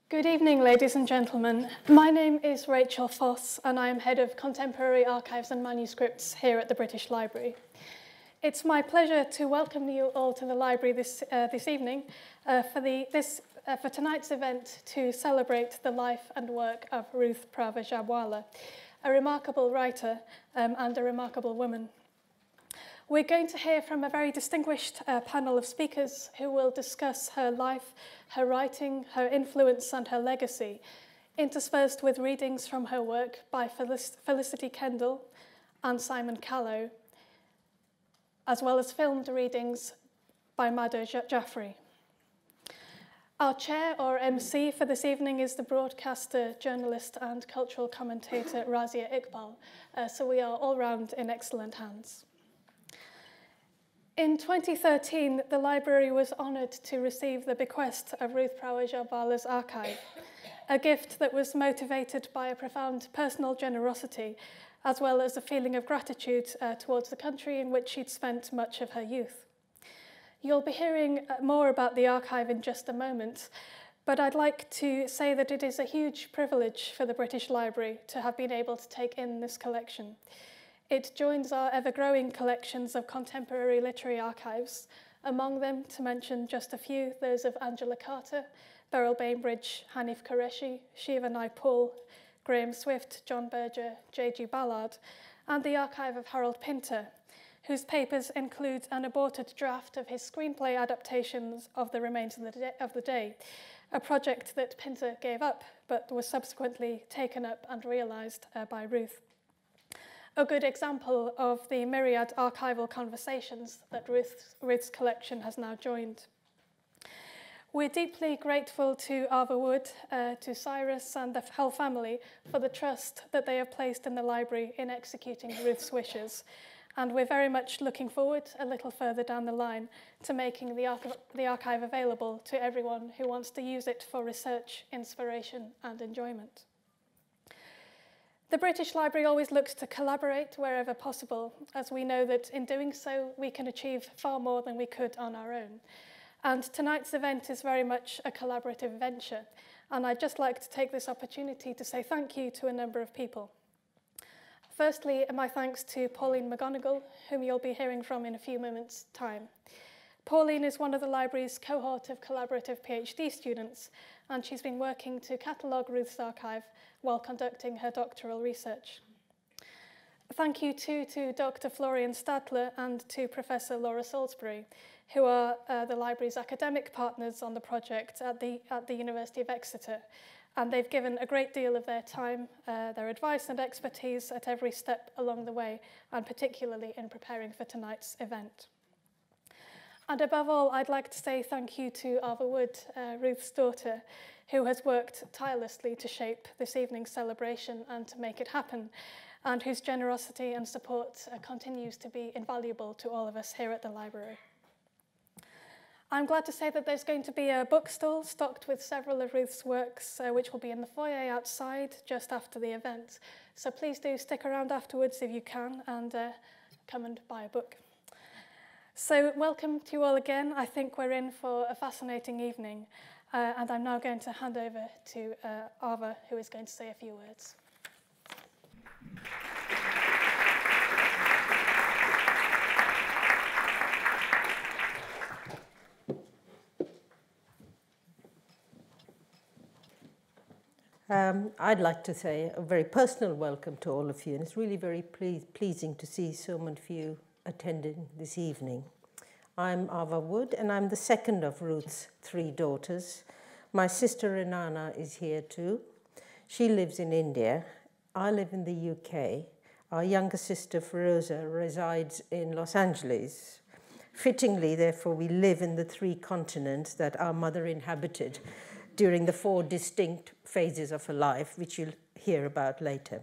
Good evening, ladies and gentlemen. My name is Rachel Foss, and I am Head of Contemporary Archives and Manuscripts here at the British Library. It's my pleasure to welcome you all to the library this evening for tonight's event to celebrate the life and work of Ruth Prawer Jhabvala, a remarkable writer and a remarkable woman. We're going to hear from a very distinguished panel of speakers who will discuss her life, her writing, her influence and her legacy, interspersed with readings from her work by Felicity Kendal and Simon Callow, as well as filmed readings by Madhu Jaffrey. Our chair, or MC, for this evening is the broadcaster, journalist and cultural commentator Razia Iqbal, so we are all round in excellent hands. In 2013, the library was honoured to receive the bequest of Ruth Prawer Jhabvala's archive, a gift that was motivated by a profound personal generosity, as well as a feeling of gratitude towards the country in which she'd spent much of her youth. You'll be hearing more about the archive in just a moment, but I'd like to say that it is a huge privilege for the British Library to have been able to take in this collection. It joins our ever-growing collections of contemporary literary archives, among them, to mention just a few, those of Angela Carter, Beryl Bainbridge, Hanif Qureshi, Shiva Naipaul, Graham Swift, John Berger, J.G. Ballard, and the archive of Harold Pinter, whose papers include an aborted draft of his screenplay adaptations of The Remains of the Day, a project that Pinter gave up, but was subsequently taken up and realised by Ruth. A good example of the myriad archival conversations that Ruth's collection has now joined. We're deeply grateful to Ava Wood, to Cyrus and the whole family for the trust that they have placed in the library in executing Ruth's wishes. And we're very much looking forward, a little further down the line, to making the archive available to everyone who wants to use it for research, inspiration, and enjoyment. The British Library always looks to collaborate wherever possible, as we know that in doing so, we can achieve far more than we could on our own. And tonight's event is very much a collaborative venture, and I'd just like to take this opportunity to say thank you to a number of people. Firstly, my thanks to Pauline McGonigal, whom you'll be hearing from in a few moments' time. Pauline is one of the library's cohort of collaborative PhD students, and she's been working to catalogue Ruth's archive while conducting her doctoral research. Thank you too to Dr. Florian Stadler and to Professor Laura Salisbury, who are the library's academic partners on the project at the University of Exeter. And they've given a great deal of their time, their advice and expertise at every step along the way, and particularly in preparing for tonight's event. And above all, I'd like to say thank you to Ava Wood, Ruth's daughter, who has worked tirelessly to shape this evening's celebration and to make it happen, and whose generosity and support continues to be invaluable to all of us here at the library. I'm glad to say that there's going to be a bookstall stocked with several of Ruth's works, which will be in the foyer outside just after the event. So please do stick around afterwards if you can, and come and buy a book. So welcome to you all again. I think we're in for a fascinating evening. And I'm now going to hand over to Ava, who is going to say a few words. I'd like to say a very personal welcome to all of you, and it's really very pleasing to see so many of you attending this evening. I'm Ava Wood, and I'm the second of Ruth's three daughters. My sister Renana is here too. She lives in India. I live in the UK. Our younger sister Feroza resides in Los Angeles. Fittingly, therefore, we live in the three continents that our mother inhabited during the four distinct phases of her life, which you'll hear about later.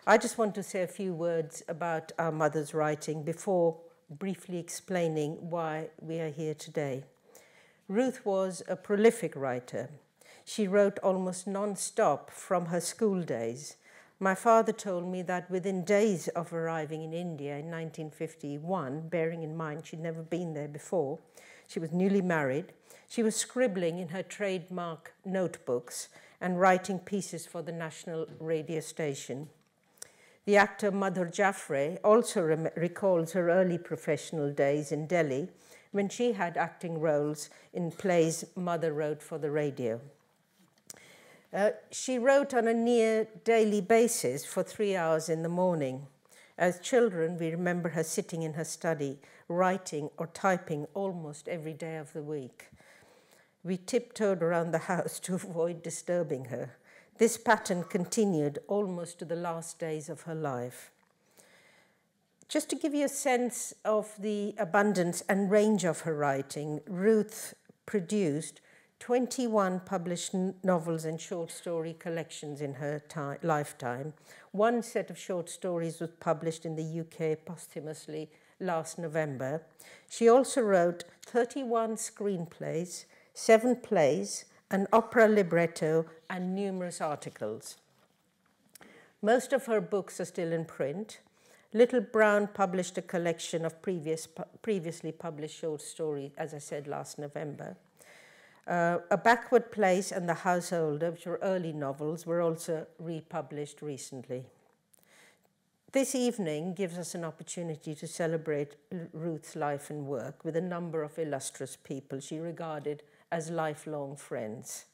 I just want to say a few words about our mother's writing before briefly explaining why we are here today. Ruth was a prolific writer. She wrote almost non-stop from her school days. My father told me that within days of arriving in India in 1951, bearing in mind she'd never been there before, She was newly married. She was scribbling in her trademark notebooks and writing pieces for the national radio station. The actor Madhur Jaffrey also recalls her early professional days in Delhi when she had acting roles in plays Mother wrote for the radio. She wrote on a near daily basis for 3 hours in the morning. As children, we remember her sitting in her study, writing or typing almost every day of the week. We tiptoed around the house to avoid disturbing her. This pattern continued almost to the last days of her life. Just to give you a sense of the abundance and range of her writing, Ruth produced 21 published novels and short story collections in her lifetime. One set of short stories was published in the UK posthumously last November. She also wrote 31 screenplays, 7 plays, an opera libretto, and numerous articles. Most of her books are still in print. Little Brown published a collection of previously published short stories, as I said, last November. A Backward Place and The Householder, which were early novels, were also republished recently. This evening gives us an opportunity to celebrate Ruth's life and work with a number of illustrious people she regarded as lifelong friends.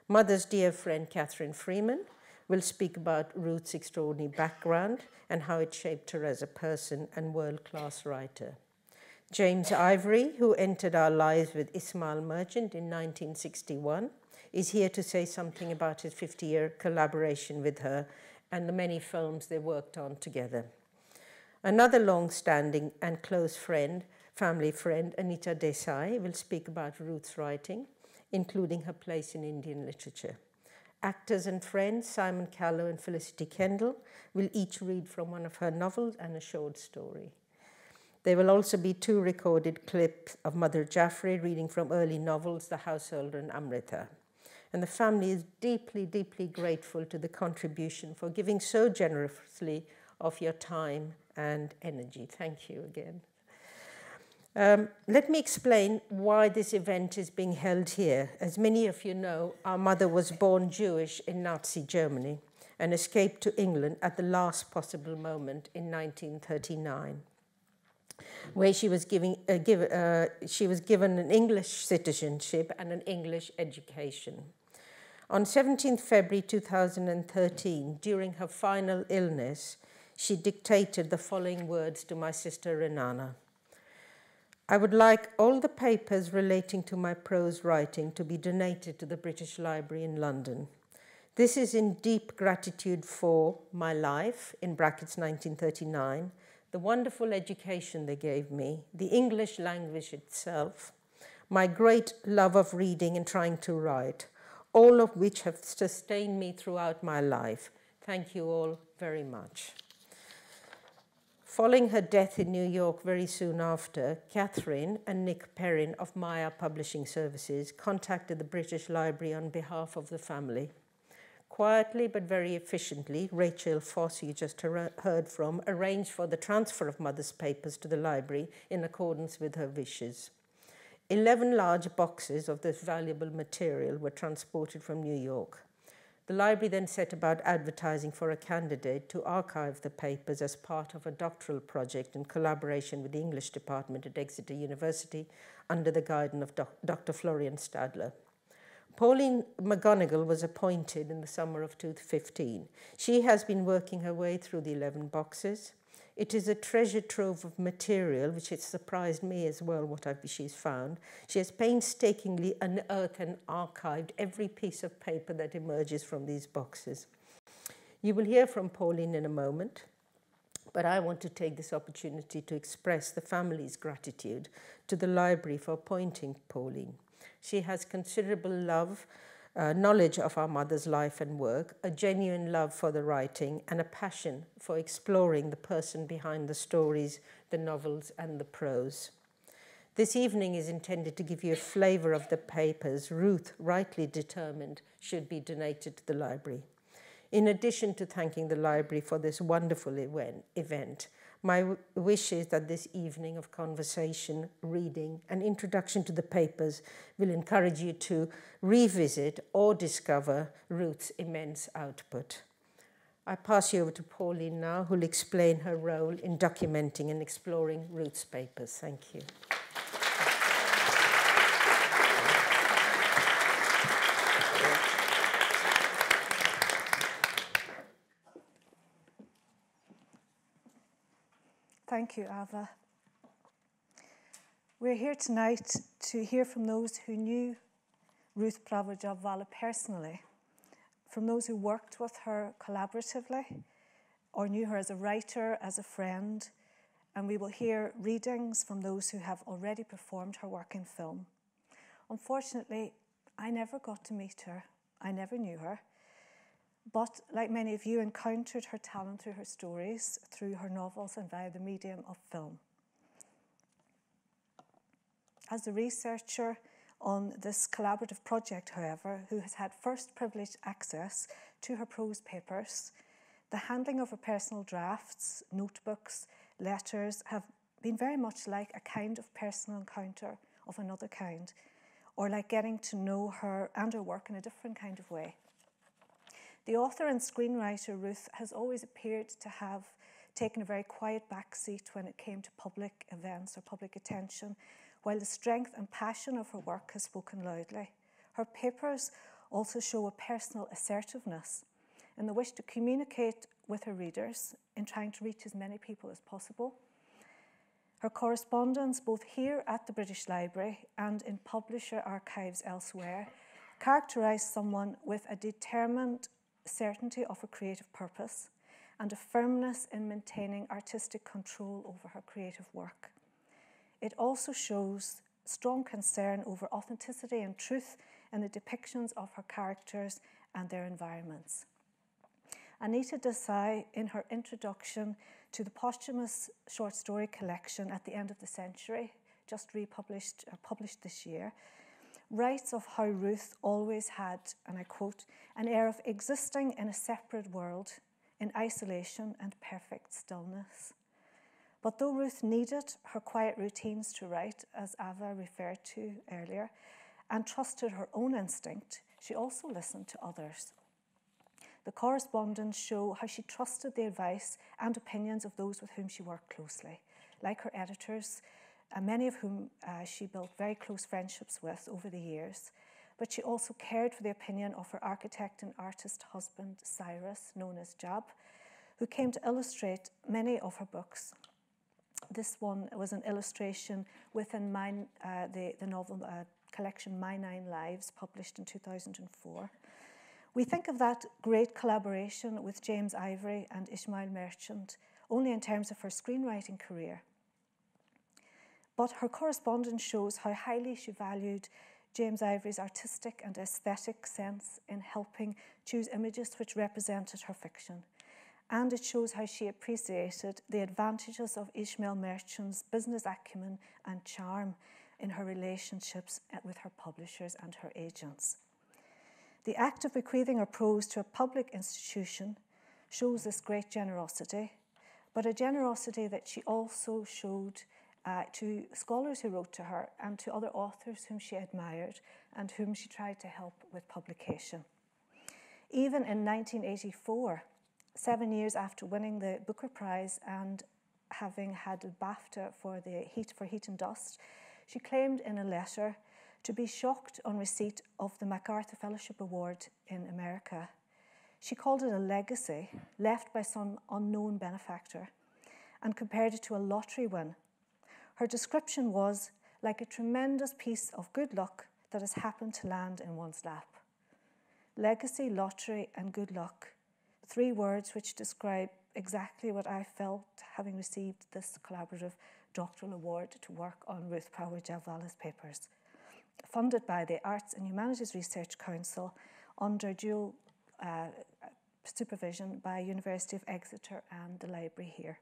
Mother's dear friend Catherine Freeman will speak about Ruth's extraordinary background and how it shaped her as a person and world-class writer. James Ivory, who entered our lives with Ismail Merchant in 1961, is here to say something about his 50-year collaboration with her and the many films they worked on together. Another long-standing and close friend, family friend, Anita Desai, will speak about Ruth's writing, including her place in Indian literature. Actors and friends Simon Callow and Felicity Kendal will each read from one of her novels and a short story. There will also be 2 recorded clips of Madhur Jaffrey reading from early novels, The Householder and Amrita. And the family is deeply, deeply grateful to the contribution for giving so generously of your time and energy. Thank you again. Let me explain why this event is being held here. As many of you know, our mother was born Jewish in Nazi Germany and escaped to England at the last possible moment in 1939. Where she was given an English citizenship and an English education. On 17th February 2013, during her final illness, she dictated the following words to my sister Renana. I would like all the papers relating to my prose writing to be donated to the British Library in London. This is in deep gratitude for my life, in brackets 1939, the wonderful education they gave me, the English language itself, my great love of reading and trying to write, all of which have sustained me throughout my life. Thank you all very much. Following her death in New York very soon after, Catherine and Nick Perrin of Maya Publishing Services contacted the British Library on behalf of the family. Quietly but very efficiently, Rachel Foss, you just heard from, arranged for the transfer of Mother's papers to the library in accordance with her wishes. 11 large boxes of this valuable material were transported from New York. The library then set about advertising for a candidate to archive the papers as part of a doctoral project in collaboration with the English department at Exeter University under the guidance of Dr. Florian Stadler. Pauline McGonigal was appointed in the summer of 2015. She has been working her way through the 11 boxes. It is a treasure trove of material, which has surprised me as well, what she's found. She has painstakingly unearthed and archived every piece of paper that emerges from these boxes. You will hear from Pauline in a moment, but I want to take this opportunity to express the family's gratitude to the library for appointing Pauline. She has considerable knowledge of our mother's life and work, a genuine love for the writing, and a passion for exploring the person behind the stories, the novels, and the prose. This evening is intended to give you a flavour of the papers Ruth rightly determined should be donated to the library. In addition to thanking the library for this wonderful event, my wish is that this evening of conversation, reading, and introduction to the papers will encourage you to revisit or discover Ruth's immense output. I pass you over to Pauline now, who will explain her role in documenting and exploring Ruth's papers. Thank you. Thank you, Ava. We're here tonight to hear from those who knew Ruth Prawer Jhabvala personally, from those who worked with her collaboratively or knew her as a writer, as a friend, and we will hear readings from those who have already performed her work in film. Unfortunately, I never got to meet her. I never knew her. But like many of you, encountered her talent through her stories, through her novels, and via the medium of film. As a researcher on this collaborative project, however, who has had first privileged access to her prose papers, the handling of her personal drafts, notebooks, letters have been very much like a kind of personal encounter of another kind, or like getting to know her and her work in a different kind of way. The author and screenwriter Ruth has always appeared to have taken a very quiet backseat when it came to public events or public attention, while the strength and passion of her work has spoken loudly. Her papers also show a personal assertiveness and the wish to communicate with her readers in trying to reach as many people as possible. Her correspondence, both here at the British Library and in publisher archives elsewhere, characterise someone with a determined certainty of her creative purpose and a firmness in maintaining artistic control over her creative work. It also shows strong concern over authenticity and truth in the depictions of her characters and their environments. Anita Desai, in her introduction to the posthumous short story collection At the End of the Century, just published this year, writes of how Ruth always had, and I quote, an air of existing in a separate world, in isolation and perfect stillness. But though Ruth needed her quiet routines to write, as Ava referred to earlier, and trusted her own instinct, she also listened to others. The correspondence show how she trusted the advice and opinions of those with whom she worked closely, like her editors, many of whom she built very close friendships with over the years. But she also cared for the opinion of her architect and artist husband, Cyrus, known as Jab, who came to illustrate many of her books. This one was an illustration within the novel collection My 9 Lives, published in 2004. We think of that great collaboration with James Ivory and Ishmael Merchant only in terms of her screenwriting career. But her correspondence shows how highly she valued James Ivory's artistic and aesthetic sense in helping choose images which represented her fiction. And it shows how she appreciated the advantages of Ishmael Merchant's business acumen and charm in her relationships with her publishers and her agents. The act of bequeathing her prose to a public institution shows this great generosity, but a generosity that she also showed to scholars who wrote to her and to other authors whom she admired and whom she tried to help with publication. Even in 1984, 7 years after winning the Booker Prize and having had a BAFTA for Heat and Dust, she claimed in a letter to be shocked on receipt of the MacArthur Fellowship Award in America. She called it a legacy left by some unknown benefactor and compared it to a lottery win. Her description was like a tremendous piece of good luck that has happened to land in one's lap. Legacy, lottery, and good luck. 3 words which describe exactly what I felt having received this collaborative doctoral award to work on Ruth Prawer Jhabvala's papers, funded by the Arts and Humanities Research Council under dual supervision by University of Exeter and the library here.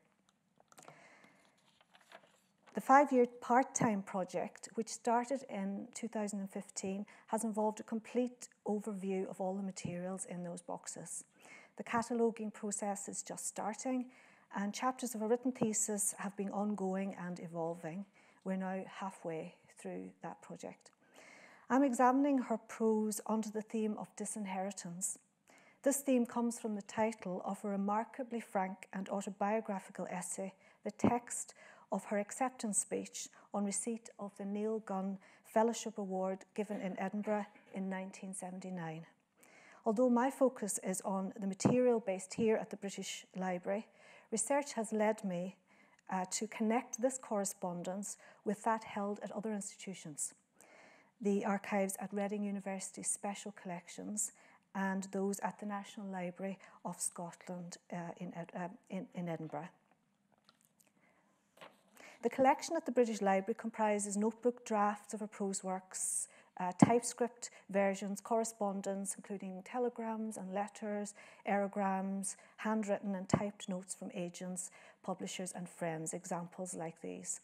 The 5-year part-time project, which started in 2015, has involved a complete overview of all the materials in those boxes. The cataloguing process is just starting, and chapters of a written thesis have been ongoing and evolving. We're now halfway through that project. I'm examining her prose under the theme of disinheritance. This theme comes from the title of a remarkably frank and autobiographical essay, the text of her acceptance speech on receipt of the Neil Gunn Fellowship Award given in Edinburgh in 1979. Although my focus is on the material based here at the British Library, research has led me to connect this correspondence with that held at other institutions, the archives at Reading University's Special Collections and those at the National Library of Scotland in Edinburgh. The collection at the British Library comprises notebook drafts of her prose works, typescript versions, correspondence, including telegrams and letters, aerograms, handwritten and typed notes from agents, publishers and friends, examples like these.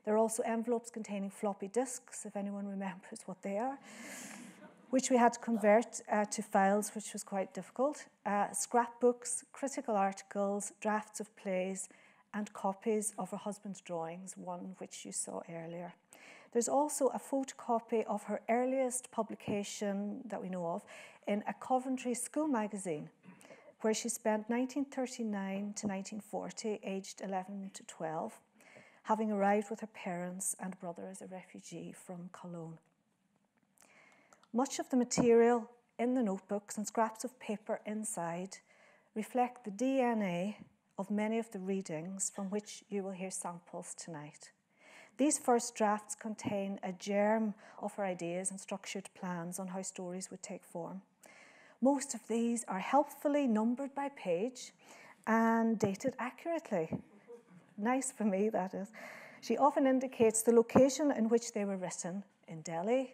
There are also envelopes containing floppy disks, if anyone remembers what they are, which we had to convert to files, which was quite difficult, scrapbooks, critical articles, drafts of plays, and copies of her husband's drawings, one which you saw earlier. There's also a photocopy of her earliest publication that we know of in a Coventry school magazine, where she spent 1939 to 1940, aged 11 to 12, having arrived with her parents and brother as a refugee from Callow. Much of the material in the notebooks and scraps of paper inside reflect the DNA of many of the readings from which you will hear samples tonight. These first drafts contain a germ of her ideas and structured plans on how stories would take form. Most of these are helpfully numbered by page and dated accurately. Nice for me, that is. She often indicates the location in which they were written, in Delhi,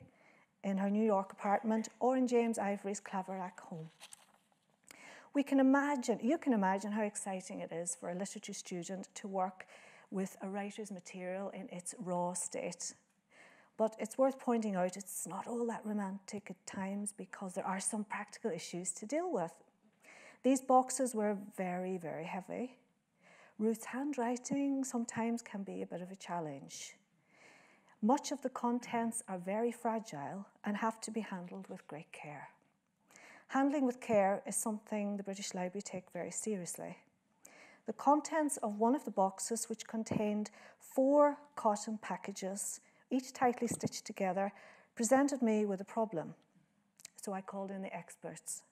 in her New York apartment, or in James Ivory's Claverack home. You can imagine how exciting it is for a literature student to work with a writer's material in its raw state. But it's worth pointing out it's not all that romantic at times because there are some practical issues to deal with. These boxes were very, very heavy. Ruth's handwriting sometimes can be a bit of a challenge. Much of the contents are very fragile and have to be handled with great care. Handling with care is something the British Library take very seriously. The contents of one of the boxes, which contained 4 cotton packages, each tightly stitched together, presented me with a problem. So I called in the experts.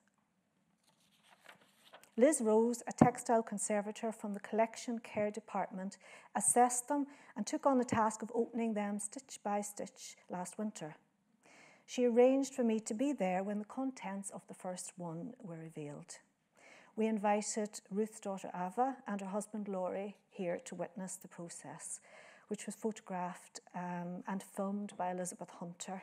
Liz Rose, a textile conservator from the collection care department, assessed them and took on the task of opening them stitch by stitch last winter. She arranged for me to be there when the contents of the first one were revealed. We invited Ruth's daughter Ava and her husband Laurie here to witness the process, which was photographed and filmed by Elizabeth Hunter.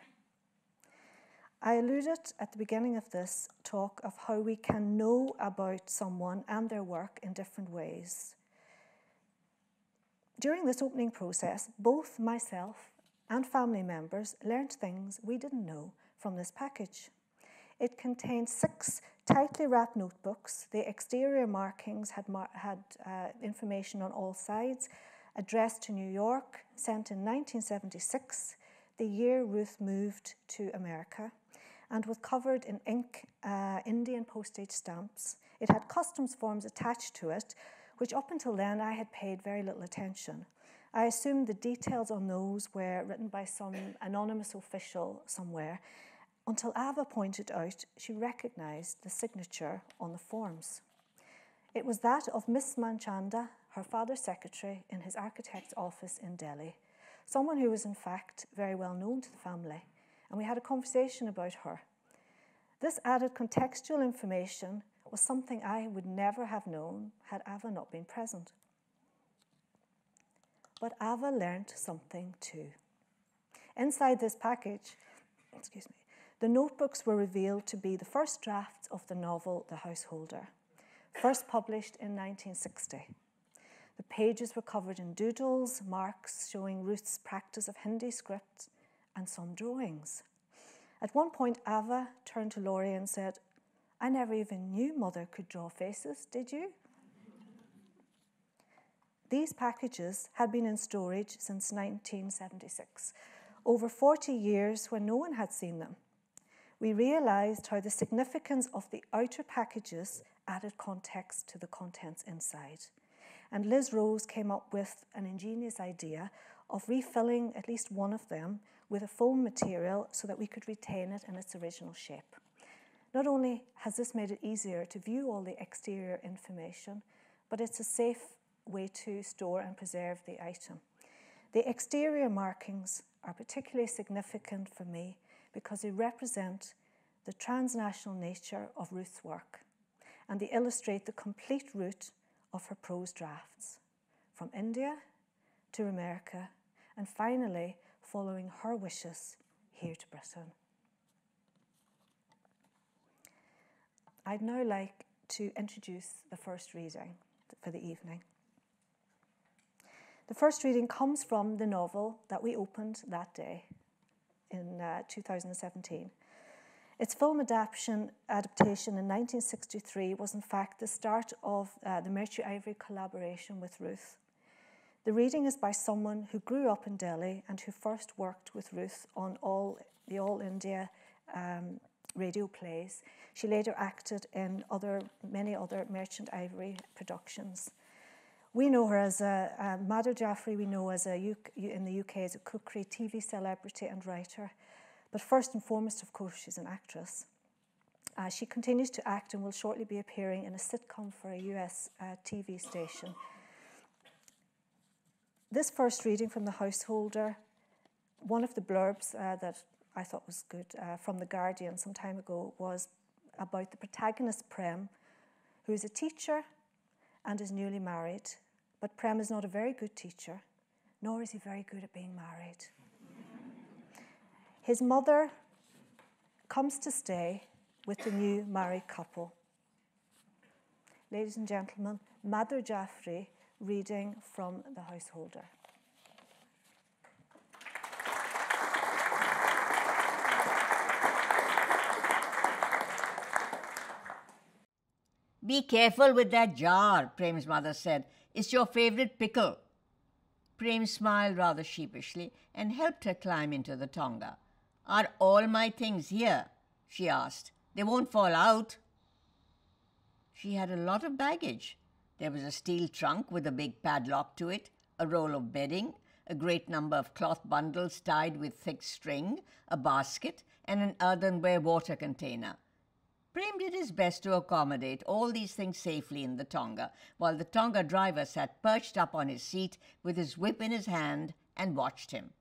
I alluded at the beginning of this talk of how we can know about someone and their work in different ways. During this opening process, both myself and family members learned things we didn't know from this package. It contained 6 tightly wrapped notebooks. The exterior markings had information on all sides, addressed to New York, sent in 1976, the year Ruth moved to America, and was covered in ink, Indian postage stamps. It had customs forms attached to it, which up until then I had paid very little attention. I assumed the details on those were written by some anonymous official somewhere, until Ava pointed out she recognized the signature on the forms. It was that of Miss Manchanda, her father's secretary in his architect's office in Delhi, someone who was in fact very well known to the family, and we had a conversation about her. This added contextual information was something I would never have known had Ava not been present. But Ava learned something too. Inside this package, the notebooks were revealed to be the first drafts of the novel The Householder, first published in 1960. The pages were covered in doodles, marks showing Ruth's practice of Hindi script, and some drawings. At one point, Ava turned to Laurie and said, I never even knew Mother could draw faces, did you? These packages had been in storage since 1976, over 40 years when no one had seen them. We realised how the significance of the outer packages added context to the contents inside. And Liz Rose came up with an ingenious idea of refilling at least one of them with a foam material so that we could retain it in its original shape. Not only has this made it easier to view all the exterior information, but it's a safe way to store and preserve the item. The exterior markings are particularly significant for me because they represent the transnational nature of Ruth's work, and they illustrate the complete route of her prose drafts, from India to America, and finally, following her wishes, here to Britain. I'd now like to introduce the first reading for the evening. The first reading comes from the novel that we opened that day in 2017. Its film adaptation in 1963 was in fact the start of the Mercury Ivory collaboration with Ruth. The reading is by someone who grew up in Delhi and who first worked with Ruth on the All India radio plays. She later acted in many other Merchant Ivory productions. We know her as Madhur Jaffrey, we know as in the UK as a cookery TV celebrity and writer. But first and foremost, of course, she's an actress. She continues to act and will shortly be appearing in a sitcom for a US TV station. This first reading from The Householder, one of the blurbs that I thought was good from The Guardian some time ago was about the protagonist Prem, who is a teacher and is newly married. But Prem is not a very good teacher, nor is he very good at being married. His mother comes to stay with the new married couple. Ladies and gentlemen, Madhur Jaffrey reading from The Householder. Be careful with that jar, Prem's mother said. It's your favourite pickle. Prem smiled rather sheepishly and helped her climb into the tonga. Are all my things here? She asked. They won't fall out. She had a lot of baggage. There was a steel trunk with a big padlock to it, a roll of bedding, a great number of cloth bundles tied with thick string, a basket, and an earthenware water container. Prem did his best to accommodate all these things safely in the tonga, while the tonga driver sat perched up on his seat with his whip in his hand and watched him.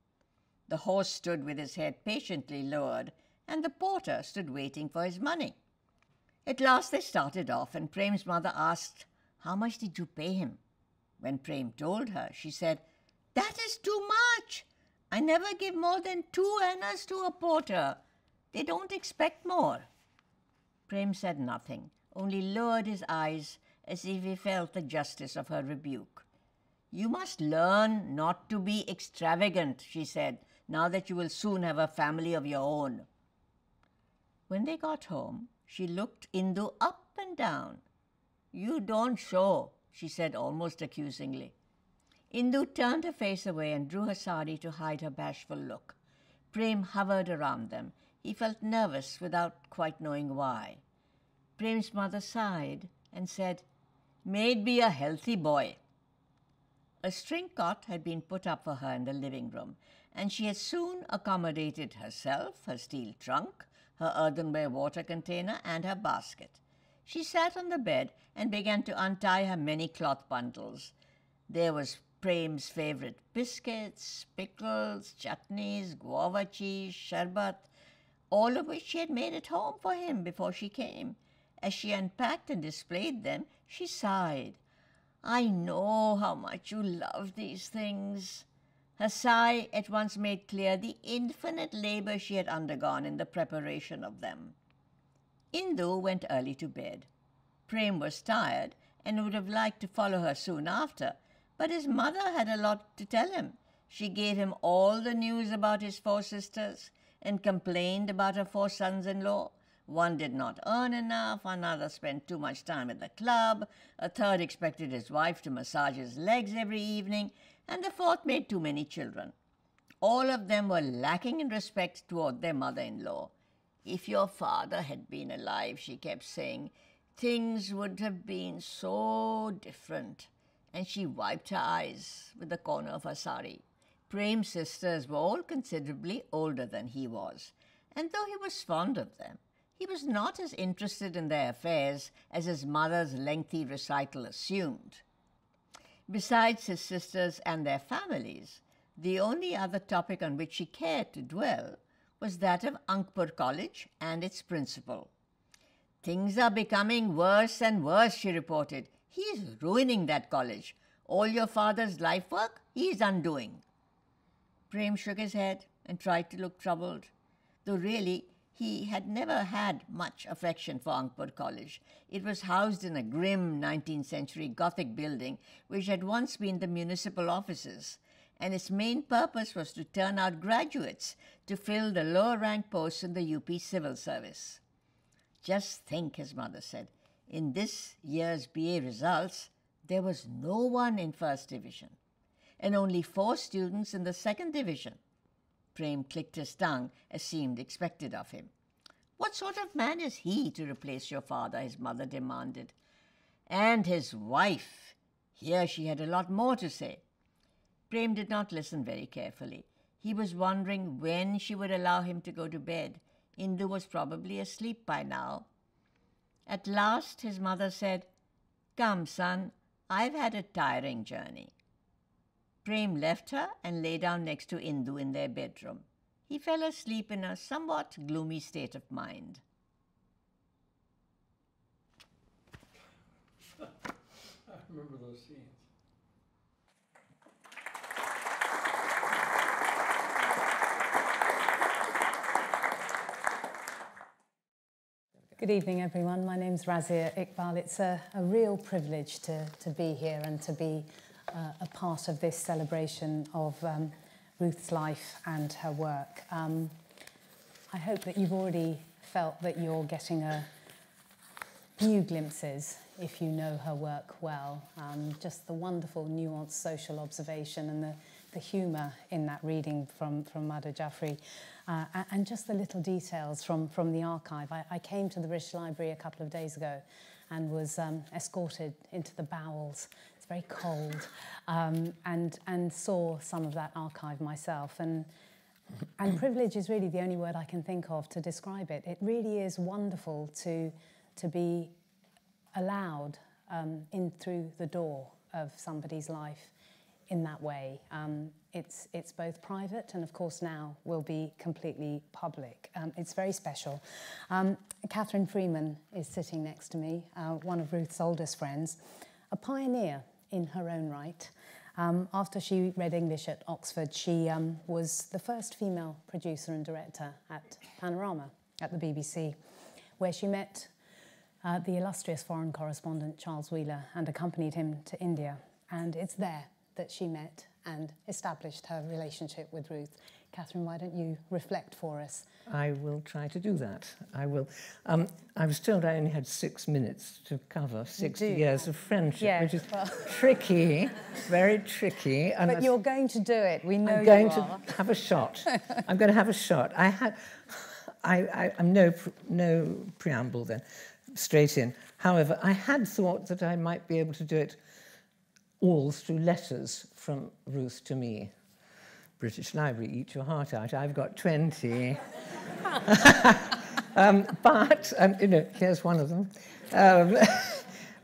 The horse stood with his head patiently lowered, and the porter stood waiting for his money. At last they started off, and Prem's mother asked, "How much did you pay him?" When Prem told her, she said, "That is too much. I never give more than 2 annas to a porter. They don't expect more." Prem said nothing, only lowered his eyes as if he felt the justice of her rebuke. "You must learn not to be extravagant," she said, "now that you will soon have a family of your own." When they got home, she looked Indu up and down. "You don't show," she said almost accusingly. Indu turned her face away and drew her sari to hide her bashful look. Prem hovered around them. He felt nervous without quite knowing why. Prem's mother sighed and said, "May it be a healthy boy." A string cot had been put up for her in the living room, and she had soon accommodated herself, her steel trunk, her earthenware water container, and her basket. She sat on the bed and began to untie her many cloth bundles. There was Prem's favourite biscuits, pickles, chutneys, guava cheese, sherbet, all of which she had made at home for him before she came. As she unpacked and displayed them, she sighed. "I know how much you love these things." Her sigh at once made clear the infinite labour she had undergone in the preparation of them. Indu went early to bed. Prem was tired and would have liked to follow her soon after, but his mother had a lot to tell him. She gave him all the news about his 4 sisters and complained about her 4 sons-in-law, One did not earn enough, another spent too much time at the club, a third expected his wife to massage his legs every evening, and the fourth made too many children. All of them were lacking in respect toward their mother-in-law. If your father had been alive, she kept saying, things would have been so different. And she wiped her eyes with the corner of her sari. Prem's sisters were all considerably older than he was, and though he was fond of them, he was not as interested in their affairs as his mother's lengthy recital assumed. Besides his sisters and their families, the only other topic on which she cared to dwell was that of Ankpur College and its principal. Things are becoming worse and worse, she reported. He is ruining that college. All your father's life work, he is undoing. Prem shook his head and tried to look troubled, though really he had never had much affection for Ankpur College. It was housed in a grim 19th century Gothic building which had once been the municipal offices, and its main purpose was to turn out graduates to fill the lower rank posts in the UP civil service. Just think, his mother said, in this year's BA results, there was no one in first division and only 4 students in the second division. Prem clicked his tongue, as seemed expected of him. What sort of man is he to replace your father, his mother demanded. And his wife. Here she had a lot more to say. Prem did not listen very carefully. He was wondering when she would allow him to go to bed. Indu was probably asleep by now. At last his mother said, "Come, son, I've had a tiring journey." Prem left her and lay down next to Indu in their bedroom. He fell asleep in a somewhat gloomy state of mind. I remember those scenes. Good evening, everyone. My name's Razia Iqbal. It's a real privilege to be here and to be a part of this celebration of Ruth's life and her work. I hope that you've already felt that you're getting a few glimpses, if you know her work well, just the wonderful nuanced social observation and the humour in that reading from Madhu Jaffrey, and just the little details from the archive. I came to the British Library a couple of days ago and was escorted into the bowels. It's very cold, and saw some of that archive myself. And privilege is really the only word I can think of to describe it. It really is wonderful to be allowed in through the door of somebody's life in that way. It's both private and, of course, now will be completely public. It's very special. Catherine Freeman is sitting next to me, one of Ruth's oldest friends, a pioneer in her own right. After she read English at Oxford, she was the first female producer and director at Panorama at the BBC, where she met the illustrious foreign correspondent Charles Wheeler and accompanied him to India. And it's there that she met and established her relationship with Ruth. Catherine, why don't you reflect for us? I will try to do that. I will. I was told I only had 6 minutes to cover 60 years of friendship, yes, which is tricky, very tricky. And but you're going to do it. We know I'm going you are. to have a shot. I'm going to have a shot. I'm no preamble then, straight in. However, I had thought that I might be able to do it all through letters from Ruth to me. British Library, eat your heart out. I've got 20. But here's one of them.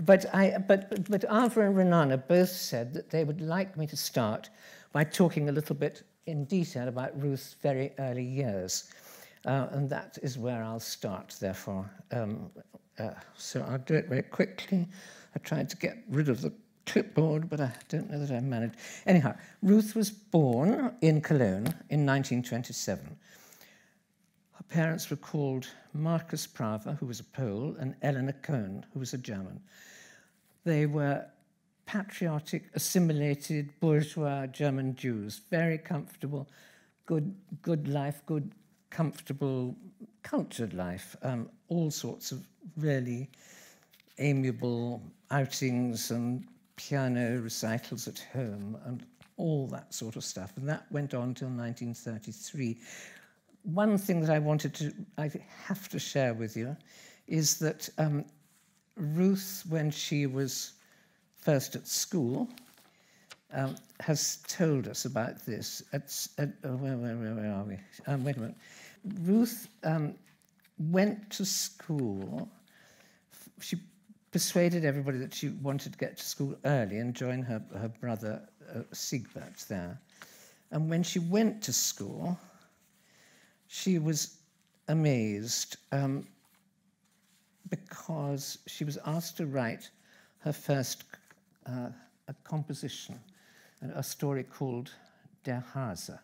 But Ava and Renana both said that they would like me to start by talking a little bit in detail about Ruth's very early years. And that is where I'll start, therefore. So I'll do it very quickly. I tried to get rid of the clipboard, but I don't know that I managed. Anyhow, Ruth was born in Cologne in 1927. Her parents were called Marcus Prawer, who was a Pole, and Eleanor Cohn, who was a German. They were patriotic, assimilated, bourgeois German Jews, very comfortable, good life, good, comfortable cultured life, all sorts of really amiable outings and piano recitals at home and all that sort of stuff. And that went on till 1933. One thing that I have to share with you is that Ruth, when she was first at school, has told us about this. Where are we? Wait a minute. Ruth went to school. She persuaded everybody that she wanted to get to school early and join her brother Siegbert there. And when she went to school, she was amazed because she was asked to write her first a composition, a story called Der Hase.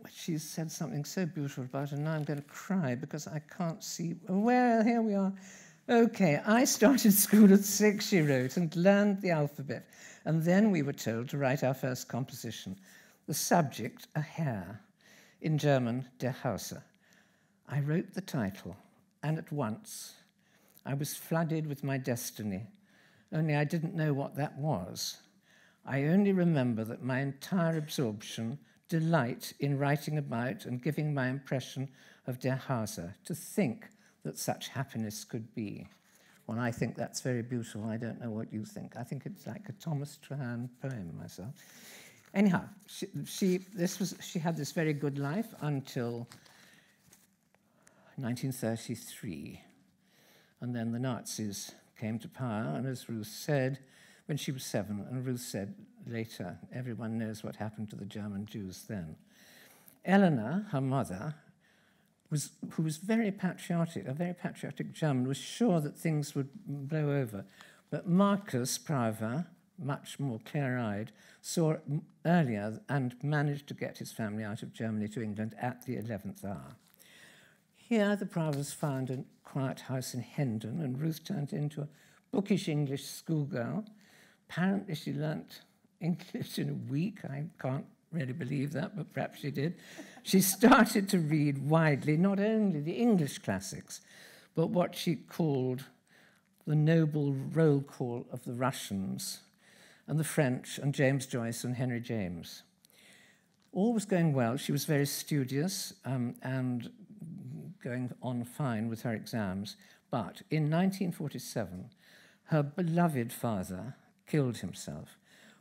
She said something so beautiful about it, and now I'm going to cry because I can't see. Well, here we are. Okay, I started school at 6, she wrote, and learned the alphabet. And then we were told to write our first composition. The subject, a hare. In German, Der Hase. I wrote the title, and at once I was flooded with my destiny, only I didn't know what that was. I only remember that my entire absorption, delight in writing about and giving my impression of Der Hase, to think that such happiness could be. Well, I think that's very beautiful. I don't know what you think. I think it's like a Thomas Traherne poem myself. Anyhow, she had this very good life until 1933. And then the Nazis came to power, and as Ruth said, when she was 7, and Ruth said later, everyone knows what happened to the German Jews then. Eleanor, her mother, who was very patriotic, a very patriotic German, was sure that things would blow over. But Marcus Prawer, much more clear-eyed, saw it earlier and managed to get his family out of Germany to England at the 11th hour. Here, the Prawers found a quiet house in Hendon, and Ruth turned into a bookish English schoolgirl. Apparently, she learnt English in a week. I can't really believe that, but perhaps she did. She started to read widely, not only the English classics, but what she called the noble roll call of the Russians, and the French, and James Joyce and Henry James. All was going well. She was very studious and going on fine with her exams. But in 1947, her beloved father killed himself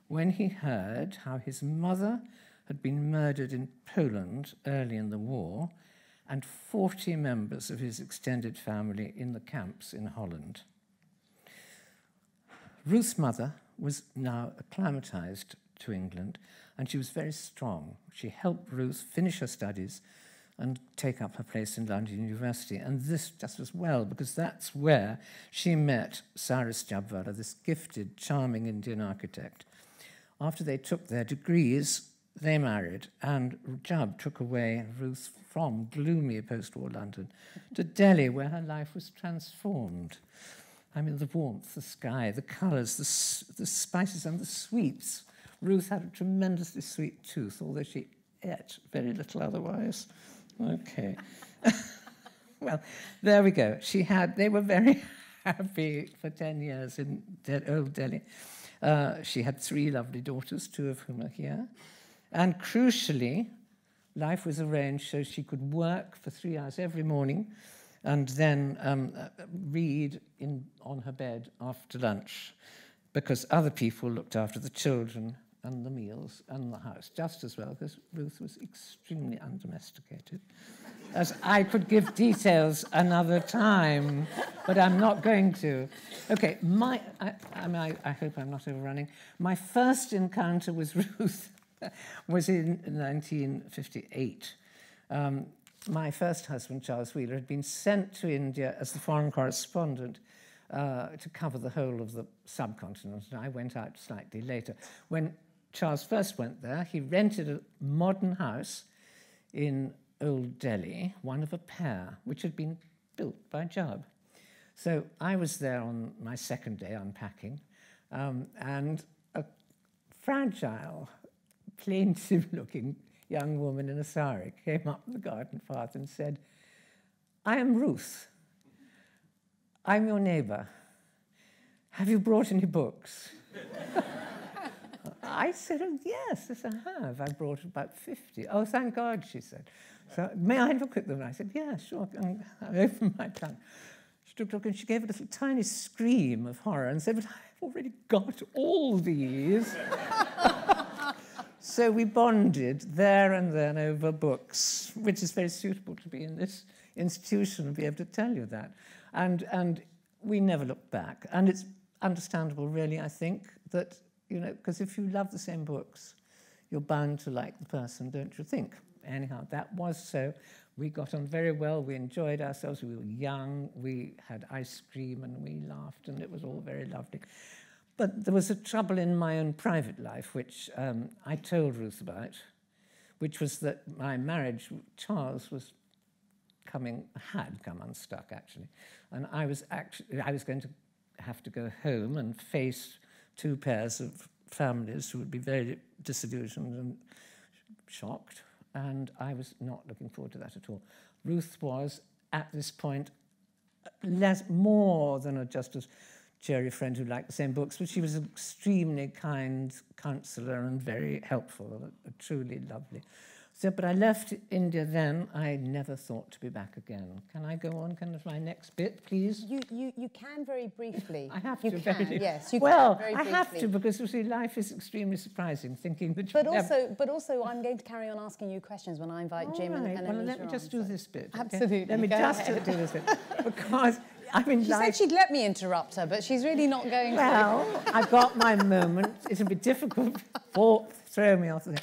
when he heard how his mother had been murdered in Poland early in the war, and 40 members of his extended family in the camps in Holland. Ruth's mother was now acclimatized to England, and she was very strong. She helped Ruth finish her studies and take up her place in London University. And this just as well, because that's where she met Cyrus Jhabvala, this gifted, charming Indian architect. After they took their degrees, they married, and Jhab took away Ruth from gloomy post-war London to Delhi, where her life was transformed. I mean, the warmth, the sky, the colours, the spices and the sweets. Ruth had a tremendously sweet tooth, although she ate very little otherwise. Okay. Well, there we go. They were very happy for 10 years in old Delhi. She had 3 lovely daughters, 2 of whom are here. And crucially, life was arranged so she could work for 3 hours every morning and then read on her bed after lunch, because other people looked after the children and the meals and the house just as well, because Ruth was extremely undomesticated. As I could give details another time, but I'm not going to. Okay, I hope I'm not overrunning. My first encounter with Ruth was in 1958. My first husband, Charles Wheeler, had been sent to India as the foreign correspondent to cover the whole of the subcontinent, and I went out slightly later. When Charles first went there, he rented a modern house in Old Delhi, one of a pair, which had been built by Jhab. So I was there on my second day unpacking, and a fragile, plaintive-looking young woman in a sari came up the garden path and said, "I am Ruth. I'm your neighbour. Have you brought any books?" I said, "Oh, yes, I have. I brought about 50. "Oh, thank God," she said. "So may I look at them?" I said, "Yeah, sure." And I opened my tongue. She took a look and she gave a little tiny scream of horror and said, "But I've already got all these." So we bonded there and then over books, which is very suitable to be in this institution and be able to tell you that. And we never looked back. And it's understandable, really, I think, that, you know, because if you love the same books, you're bound to like the person, don't you think? Anyhow, that was so. We got on very well. We enjoyed ourselves. We were young. We had ice cream and we laughed, and it was all very lovely. But there was a trouble in my own private life, which I told Ruth about, which was that my marriage, Charles, had come unstuck, actually. And I was going to have to go home and face two pairs of families who would be very disillusioned and shocked. And I was not looking forward to that at all. Ruth was, at this point, more than just a cheery friend who liked the same books, but she was an extremely kind counsellor and very helpful, truly lovely. So, but I left India then. I never thought to be back again. Can I go on? Can my next bit, please? You can very briefly. I have you to. Can, yes, you well, can very briefly. I have briefly. to, because you see, life is extremely surprising. Thinking that. But also, I'm going to carry on asking you questions when I invite Jim and Anita. Well, let me just do this bit. Absolutely. Okay? Let me just do this bit, because I mean, she said she'd let me interrupt her, but she's really not going to. Well, I've got my moment. It'll be difficult for throw me off the.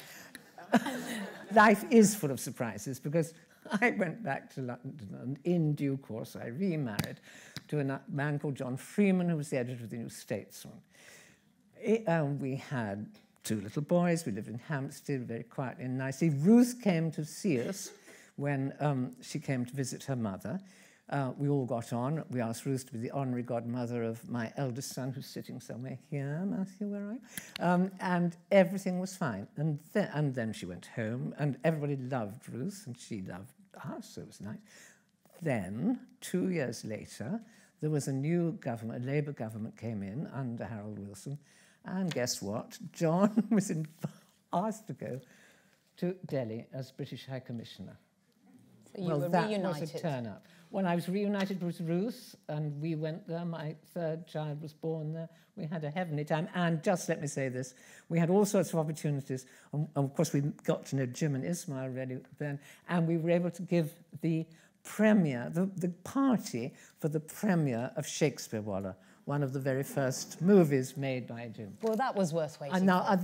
Life is full of surprises, because I went back to London and in due course I remarried to a man called John Freeman, who was the editor of the New Statesman. We had 2 little boys. We lived in Hampstead, very quietly and nicely. Ruth came to see us when she came to visit her mother. We all got on. We asked Ruth to be the honorary godmother of my eldest son, who's sitting somewhere here. Matthew, where are you? And everything was fine. And then she went home, and everybody loved Ruth, and she loved us, so it was nice. Then, 2 years later, there was a new government, a Labour government came in under Harold Wilson, and guess what? John was asked to go to Delhi as British High Commissioner. So you were reunited. That was a turn-up. When I was reunited with Ruth, and we went there, my 3rd child was born there, we had a heavenly time. And just let me say this, we had all sorts of opportunities. And of course, we got to know Jim and Ismail already then, and we were able to give the premiere, the party for the premiere of Shakespeare-Walla, one of the very first movies made by Jim. Well, that was worth waiting for. Oh, my God.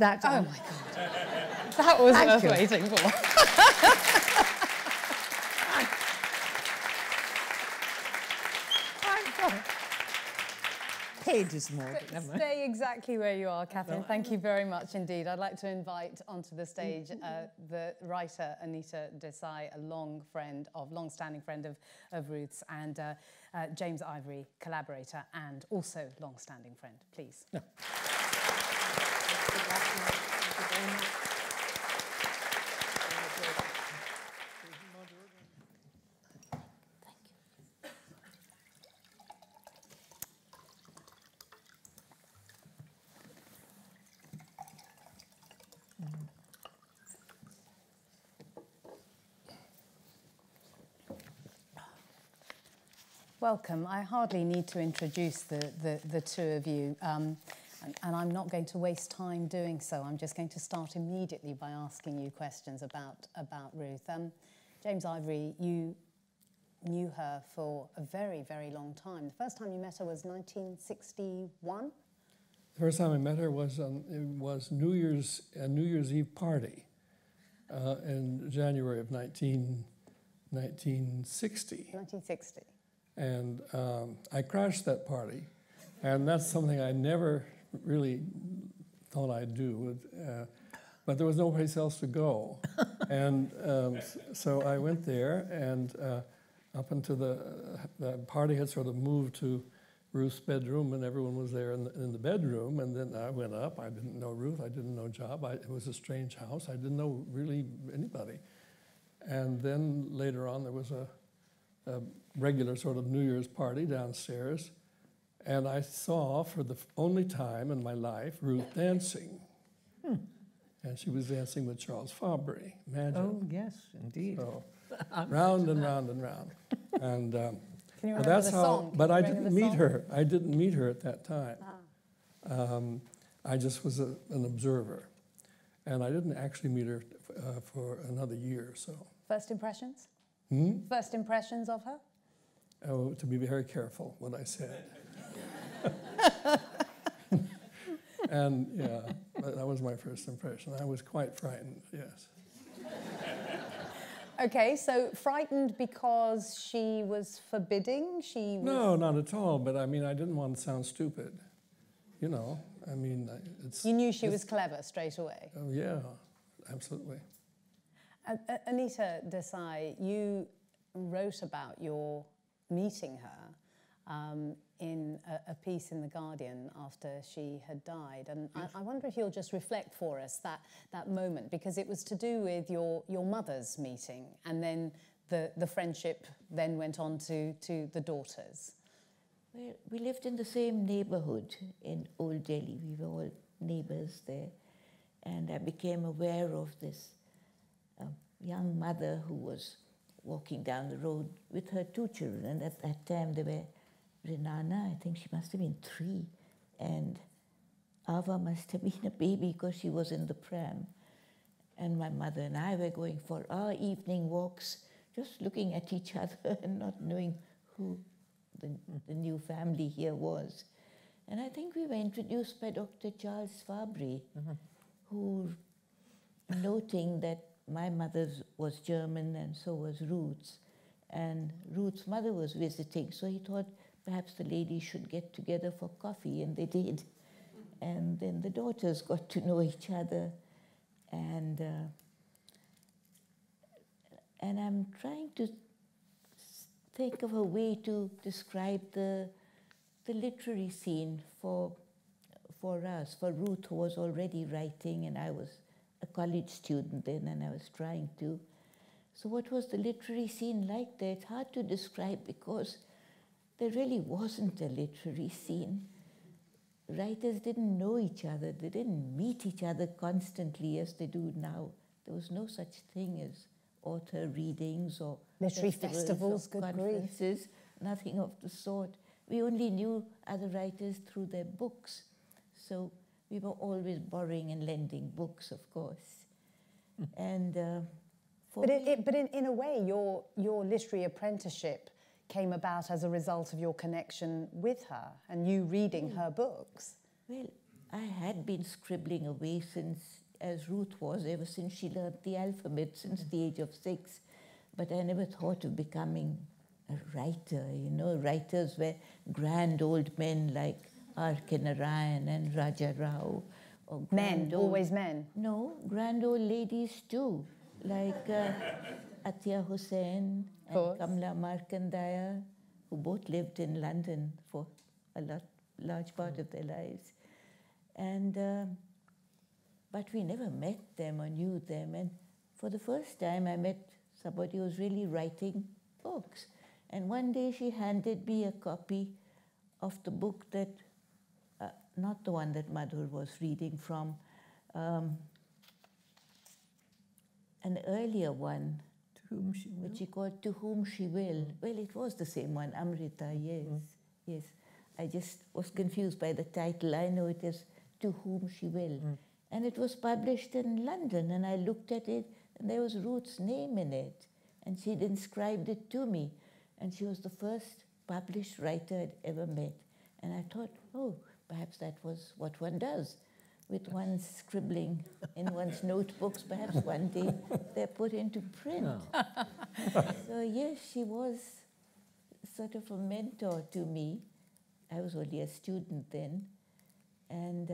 That was worth waiting for. Pages more. Stay exactly where you are, Catherine. No. Thank you very much indeed. I'd like to invite onto the stage the writer Anita Desai, a long-standing friend of Ruth's, and James Ivory, collaborator and also long-standing friend. Please. No. Welcome. I hardly need to introduce the two of you, and I'm not going to waste time doing so. I'm just going to start immediately by asking you questions about Ruth. James Ivory, you knew her for a very, very long time. The first time you met her was 1961? The first time I met her was a New Year's Eve party in January of 1960. 1960. And I crashed that party, and that's something I never really thought I'd do. But there was no place else to go, and so I went there, and up until the party had sort of moved to Ruth's bedroom, and everyone was there in the bedroom. And then I went up. I didn't know Ruth. I didn't know Job. It was a strange house. I didn't know really anybody. And then later on, there was a regular sort of New Year's party downstairs. And I saw, for the only time in my life, Ruth dancing. And she was dancing with Charles Fabry. Imagine. Oh, yes, indeed. So, round and round and round. And Can you well, remember that's the how. song? But Can I you remember didn't the meet song? her. I didn't meet her at that time. I just was an observer, and I didn't actually meet her for another year or so. First impressions? First impressions of her? Oh, to be very careful what I said. And yeah, that was my first impression. I was quite frightened, yes. Okay, so frightened because she was forbidding? She was... No, not at all, but I mean, I didn't want to sound stupid. You know, I mean, it's... You knew she was clever straight away? Oh, yeah, absolutely. Anita Desai, you wrote about your meeting her in a piece in The Guardian after she had died. And I wonder if you'll just reflect for us that moment, because it was to do with your mother's meeting, and then the friendship then went on to the daughters. Well, we lived in the same neighborhood in Old Delhi. We were all neighbors there. And I became aware of this young mother who was walking down the road with her 2 children. And at that time, they were Renana, I think she must have been 3, and Ava must have been a baby because she was in the pram. And my mother and I were going for our evening walks, just looking at each other and not knowing who the new family here was. And I think we were introduced by Dr. Charles Fabry, who, noting that my mother was German and so was Ruth's, and Ruth's mother was visiting, so he thought perhaps the ladies should get together for coffee, and they did. And then the daughters got to know each other, and I'm trying to think of a way to describe the literary scene for us, for Ruth, who was already writing, and I was a college student then, and I was trying to. So what was the literary scene like there? It's hard to describe because there really wasn't a literary scene. Writers didn't know each other. They didn't meet each other constantly as they do now. There was no such thing as author readings or literary festivals, or conferences, nothing of the sort. We only knew other writers through their books. So we were always borrowing and lending books, of course. And but in a way, your literary apprenticeship came about as a result of your connection with her and you reading her books. Well, I had been scribbling away since, as Ruth was, ever since she learned the alphabet, since the age of 6. But I never thought of becoming a writer. You know, writers were grand old men like R.K. Narayan and Raja Rao. Or men, always men? No, grand old ladies too, like Atiya Hussain and Kamla Markandaya, who both lived in London for a large part of their lives. And, but we never met them or knew them. And for the first time, I met somebody who was really writing books. And one day she handed me a copy of the book that, not the one that Madhur was reading from, an earlier one, To Whom She Will, which she called To Whom She Will. Well, it was the same one, Amrita, yes, yes. I just was confused by the title. I know it is To Whom She Will. And it was published in London, and I looked at it, and there was Ruth's name in it. And she'd inscribed it to me. And she was the first published writer I'd ever met. And I thought, oh, perhaps that was what one does with one's scribbling in one's notebooks. Perhaps one day they're put into print. So yes, she was sort of a mentor to me. I was only a student then. And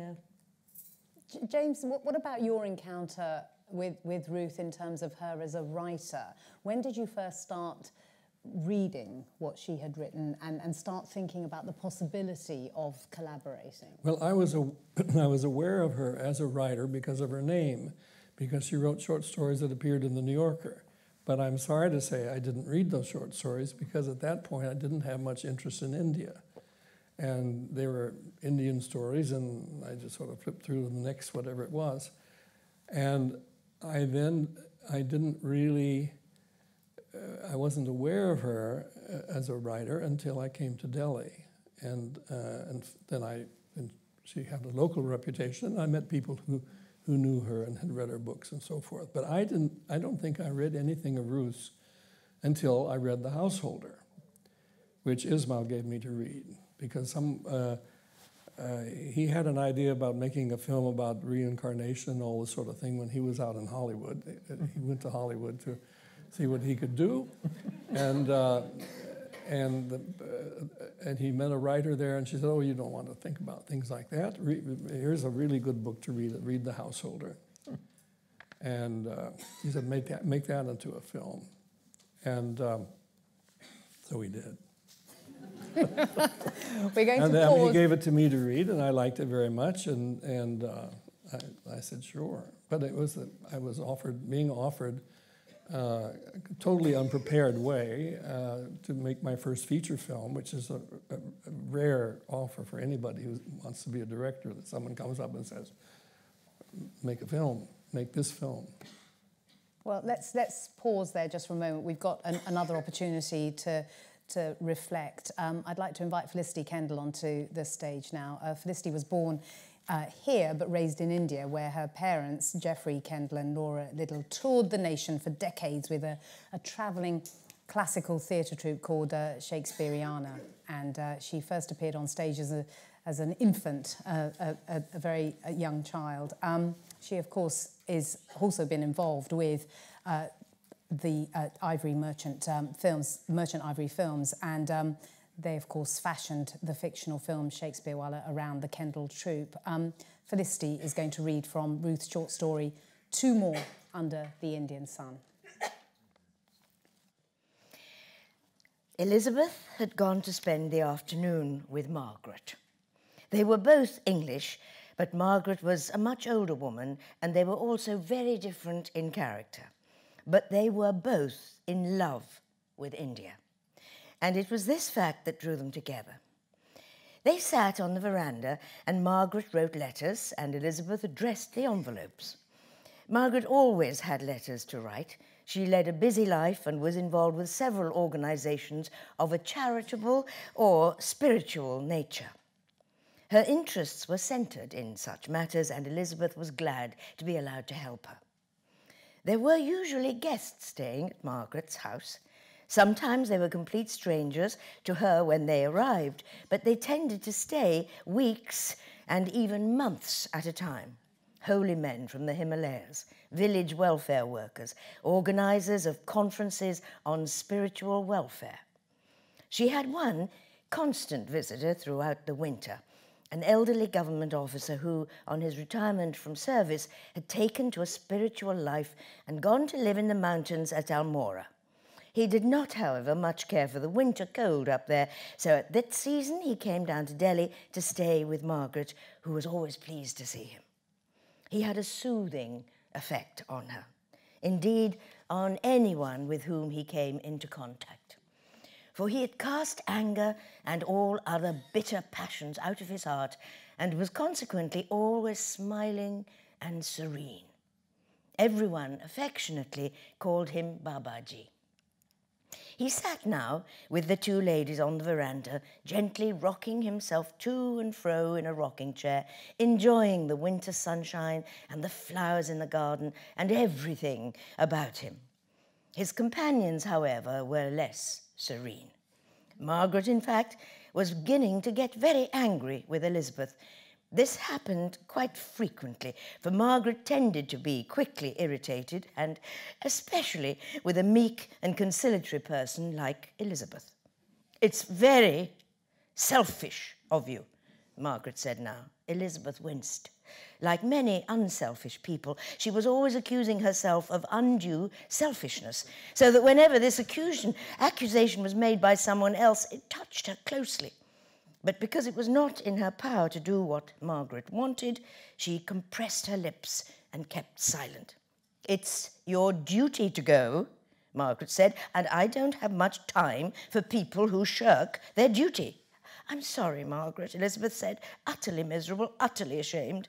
James, what about your encounter with Ruth in terms of her as a writer? When did you first start reading what she had written and start thinking about the possibility of collaborating? Well, I was aware of her as a writer because of her name, because she wrote short stories that appeared in the New Yorker. But I'm sorry to say I didn't read those short stories because at that point I didn't have much interest in India. And they were Indian stories, and I just sort of flipped through the next whatever it was. And I didn't really, I wasn't aware of her as a writer until I came to Delhi. And then she had a local reputation. I met people who knew her and had read her books and so forth. But I don't think I read anything of Ruth's until I read The Householder, which Ismail gave me to read, because he had an idea about making a film about reincarnation and all this sort of thing when he was out in Hollywood. He went to Hollywood to see what he could do, and he met a writer there, and she said, "Oh, you don't want to think about things like that. Here's a really good book to read. Read The Householder." And he said, "Make that into a film," and so we did. We're going and to then pause. he gave it to me to read, and I liked it very much, and I said sure. But I was being offered a totally unprepared way to make my first feature film, which is a rare offer for anybody who wants to be a director, that someone comes up and says, make a film, make this film. Well, let's pause there just for a moment. We've got another opportunity to reflect. I'd like to invite Felicity Kendal onto the stage now. Felicity was born here but raised in India, where her parents, Geoffrey Kendal and Laura Liddell, toured the nation for decades with a travelling classical theatre troupe called Shakespeareana. And she first appeared on stage as an infant, a very young child. She, of course, is also been involved with the Ivory Merchant Ivory films, and they, of course, fashioned the fictional film Shakespearewala around the Kendal troupe. Felicity is going to read from Ruth's short story, Two More Under the Indian Sun. Elizabeth had gone to spend the afternoon with Margaret. They were both English, but Margaret was a much older woman, and they were also very different in character. But they were both in love with India. And it was this fact that drew them together. They sat on the veranda, and Margaret wrote letters, and Elizabeth addressed the envelopes. Margaret always had letters to write. She led a busy life and was involved with several organizations of a charitable or spiritual nature. Her interests were centered in such matters, and Elizabeth was glad to be allowed to help her. There were usually guests staying at Margaret's house. Sometimes they were complete strangers to her when they arrived, but they tended to stay weeks and even months at a time. Holy men from the Himalayas, village welfare workers, organizers of conferences on spiritual welfare. She had one constant visitor throughout the winter, an elderly government officer who, on his retirement from service, had taken to a spiritual life and gone to live in the mountains at Almora. He did not, however, much care for the winter cold up there, so at that season he came down to Delhi to stay with Margaret, who was always pleased to see him. He had a soothing effect on her, indeed on anyone with whom he came into contact. For he had cast anger and all other bitter passions out of his heart, and was consequently always smiling and serene. Everyone affectionately called him Babaji. He sat now with the two ladies on the veranda, gently rocking himself to and fro in a rocking chair, enjoying the winter sunshine and the flowers in the garden and everything about him. His companions, however, were less serene. Margaret, in fact, was beginning to get very angry with Elizabeth. This happened quite frequently, for Margaret tended to be quickly irritated, and especially with a meek and conciliatory person like Elizabeth. "It's very selfish of you," Margaret said now. Elizabeth winced. Like many unselfish people, she was always accusing herself of undue selfishness, so that whenever this accusation was made by someone else, it touched her closely. But because it was not in her power to do what Margaret wanted, she compressed her lips and kept silent. "It's your duty to go," Margaret said, "and I don't have much time for people who shirk their duty." "I'm sorry, Margaret," Elizabeth said, utterly miserable, utterly ashamed.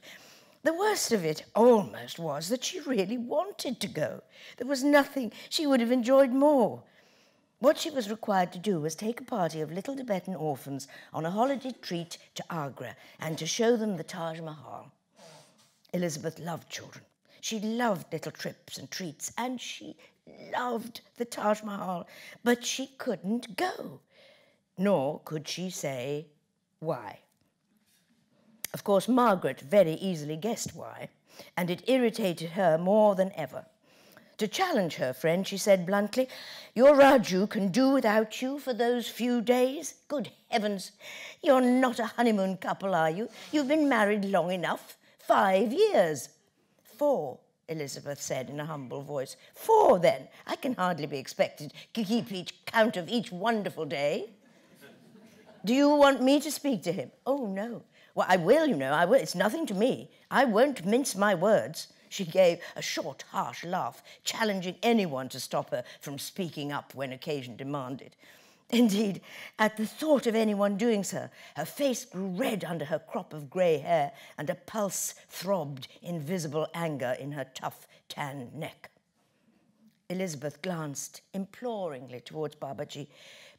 The worst of it almost was that she really wanted to go. There was nothing she would have enjoyed more. What she was required to do was take a party of little Tibetan orphans on a holiday treat to Agra and to show them the Taj Mahal. Elizabeth loved children. She loved little trips and treats, and she loved the Taj Mahal, but she couldn't go, nor could she say why. Of course, Margaret very easily guessed why, and it irritated her more than ever. To challenge her friend, she said bluntly, "Your Raju can do without you for those few days? Good heavens, you're not a honeymoon couple, are you? You've been married long enough. 5 years. 4, Elizabeth said in a humble voice. 4, then. I can hardly be expected to keep count of each wonderful day. Do you want me to speak to him? Oh, no. Well, I will, you know, I will. It's nothing to me. I won't mince my words." She gave a short, harsh laugh, challenging anyone to stop her from speaking up when occasion demanded. Indeed, at the thought of anyone doing so, her face grew red under her crop of grey hair, and a pulse throbbed in visible anger in her tough, tanned neck. Elizabeth glanced imploringly towards Babaji,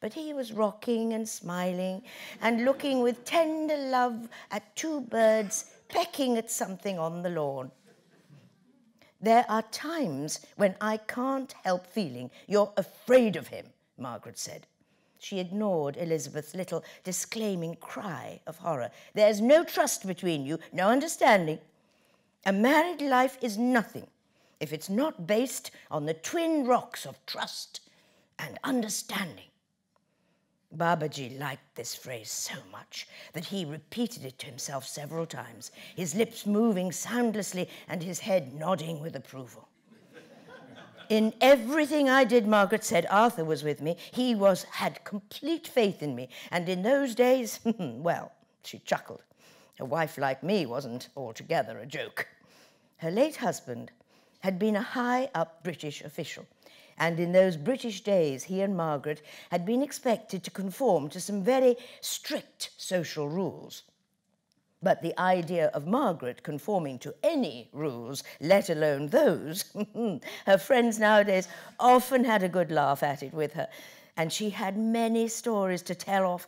but he was rocking and smiling and looking with tender love at 2 birds pecking at something on the lawn. "There are times when I can't help feeling you're afraid of him," Margaret said. She ignored Elizabeth's little disclaiming cry of horror. "There's no trust between you, no understanding. A married life is nothing if it's not based on the twin rocks of trust and understanding." Babaji liked this phrase so much that he repeated it to himself several times, his lips moving soundlessly and his head nodding with approval. "In everything I did," Margaret said, "Arthur was with me. He had complete faith in me. And in those days, well," she chuckled. A wife like me wasn't altogether a joke. Her late husband had been a high-up British official, and in those British days he and Margaret had been expected to conform to some very strict social rules. But the idea of Margaret conforming to any rules, let alone those, her friends nowadays often had a good laugh at it with her, and she had many stories to tell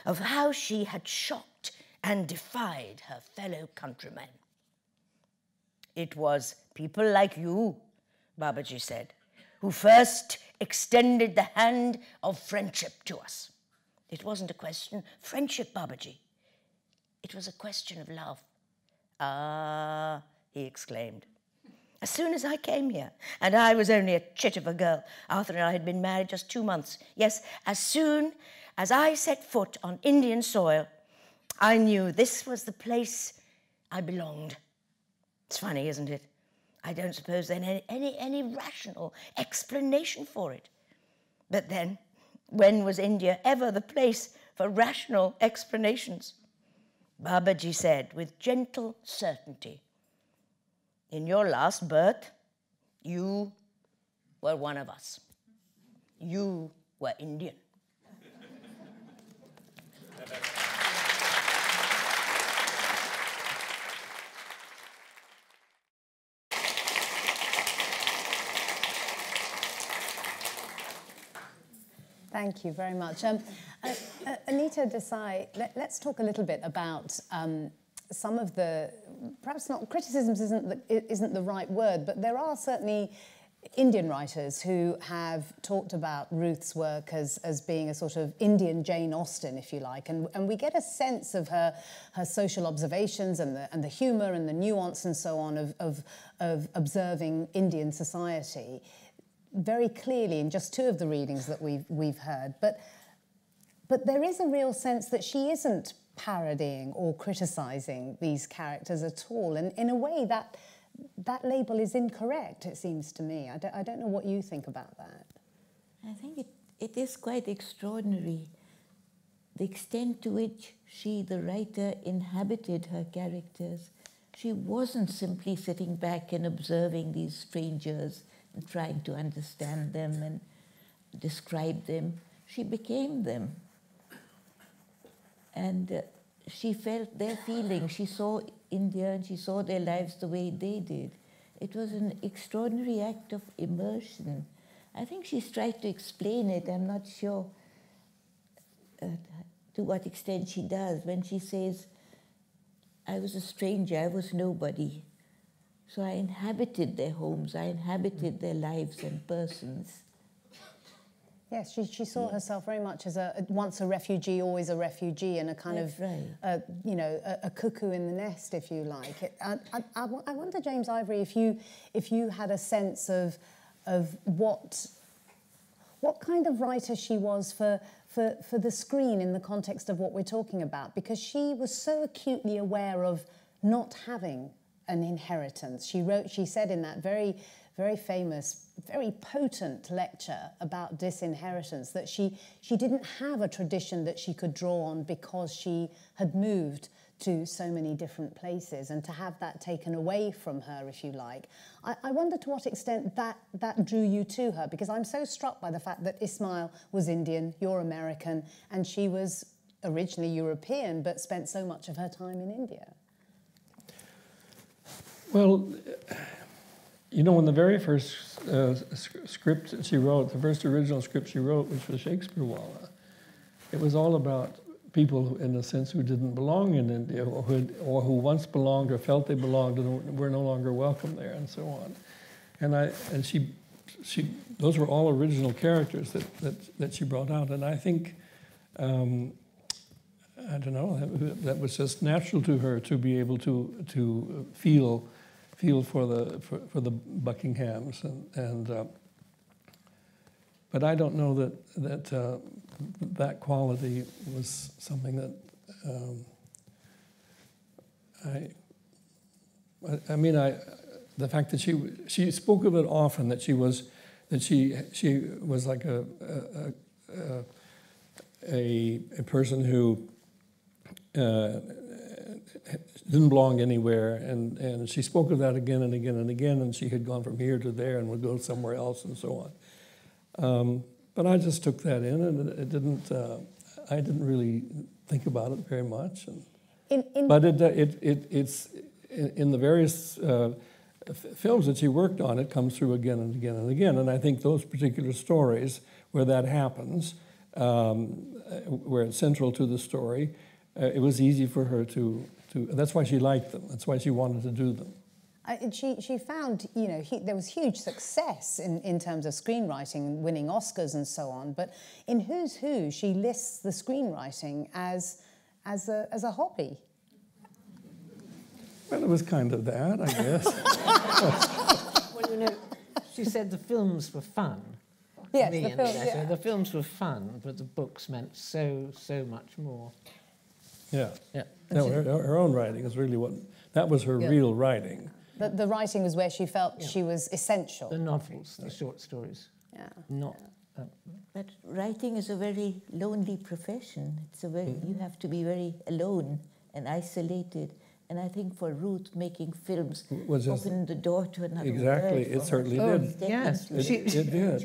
of how she had shocked and defied her fellow countrymen. "It was people like you," Babaji said, "who first extended the hand of friendship to us." "It wasn't a question of friendship, Babaji. It was a question of love." "Ah," he exclaimed. "As soon as I came here, and I was only a chit of a girl, Arthur and I had been married just 2 months. Yes, as soon as I set foot on Indian soil, I knew this was the place I belonged. It's funny, isn't it? I don't suppose there's any rational explanation for it. But then, when was India ever the place for rational explanations?" Babaji said with gentle certainty, "In your last birth, you were one of us. You were Indian." Thank you very much. Anita Desai, let's talk a little bit about some of the, perhaps not criticisms isn't the right word, but there are certainly Indian writers who have talked about Ruth's work as being a sort of Indian Jane Austen, if you like, and we get a sense of her social observations and the humour and the nuance and so on of observing Indian society very clearly in just 2 of the readings that we've heard, but there is a real sense that she isn't parodying or criticising these characters at all. And in a way, that label is incorrect, it seems to me. I don't know what you think about that. I think it is quite extraordinary, the extent to which she, the writer, inhabited her characters. She wasn't simply sitting back and observing these strangers and trying to understand them and describe them. She became them. And she felt their feelings. She saw India and she saw their lives the way they did. It was an extraordinary act of immersion. I think she's tried to explain it. I'm not sure to what extent she does when she says, I was a stranger, I was nobody. So I inhabited their homes, I inhabited their lives and persons. Yes, she saw herself very much as once a refugee, always a refugee, and a kind That's of, right. a cuckoo in the nest, if you like. I wonder, James Ivory, if you had a sense of what kind of writer she was for the screen in the context of what we're talking about, because she was so acutely aware of not having an inheritance. She said in that very, very famous, very potent lecture about disinheritance that she didn't have a tradition that she could draw on because she had moved to so many different places, and to have that taken away from her, if you like. I wonder to what extent that drew you to her, because I'm so struck by the fact that Ismail was Indian, you're American, and she was originally European, but spent so much of her time in India. Well, you know, in the very first script she wrote, the first original script she wrote, which was Shakespeare-Walla, it was all about people, in a sense, who didn't belong in India, or who once belonged or felt they belonged and were no longer welcome there, and so on. And she those were all original characters that she brought out, and I think, I don't know, that was just natural to her to be able to feel for the Buckinghams, but I don't know that quality was something that the fact that she spoke of it often, that she was like a person who didn't belong anywhere, and she spoke of that again and again and again, and she had gone from here to there and would go somewhere else and so on. But I just took that in, and it didn't. I didn't really think about it very much. But it's in the various films that she worked on. It comes through again and again and again. And I think those particular stories where that happens, where it's central to the story, it was easy for her to. That's why she liked them. That's why she wanted to do them. She found, there was huge success in terms of screenwriting, winning Oscars and so on. But in Who's Who, she lists the screenwriting as a hobby. Well, it was kind of that, I guess. Well, she said the films were fun. Yes, the films were fun, but the books meant so much more. Yeah. No, her own writing is really that was her real writing. The writing was where she felt she was essential. The novels, the short stories. Yeah. But writing is a very lonely profession. It's you have to be very alone and isolated. And I think for Ruth, making films opened the door to another world. Exactly, it certainly did. Yes, it did.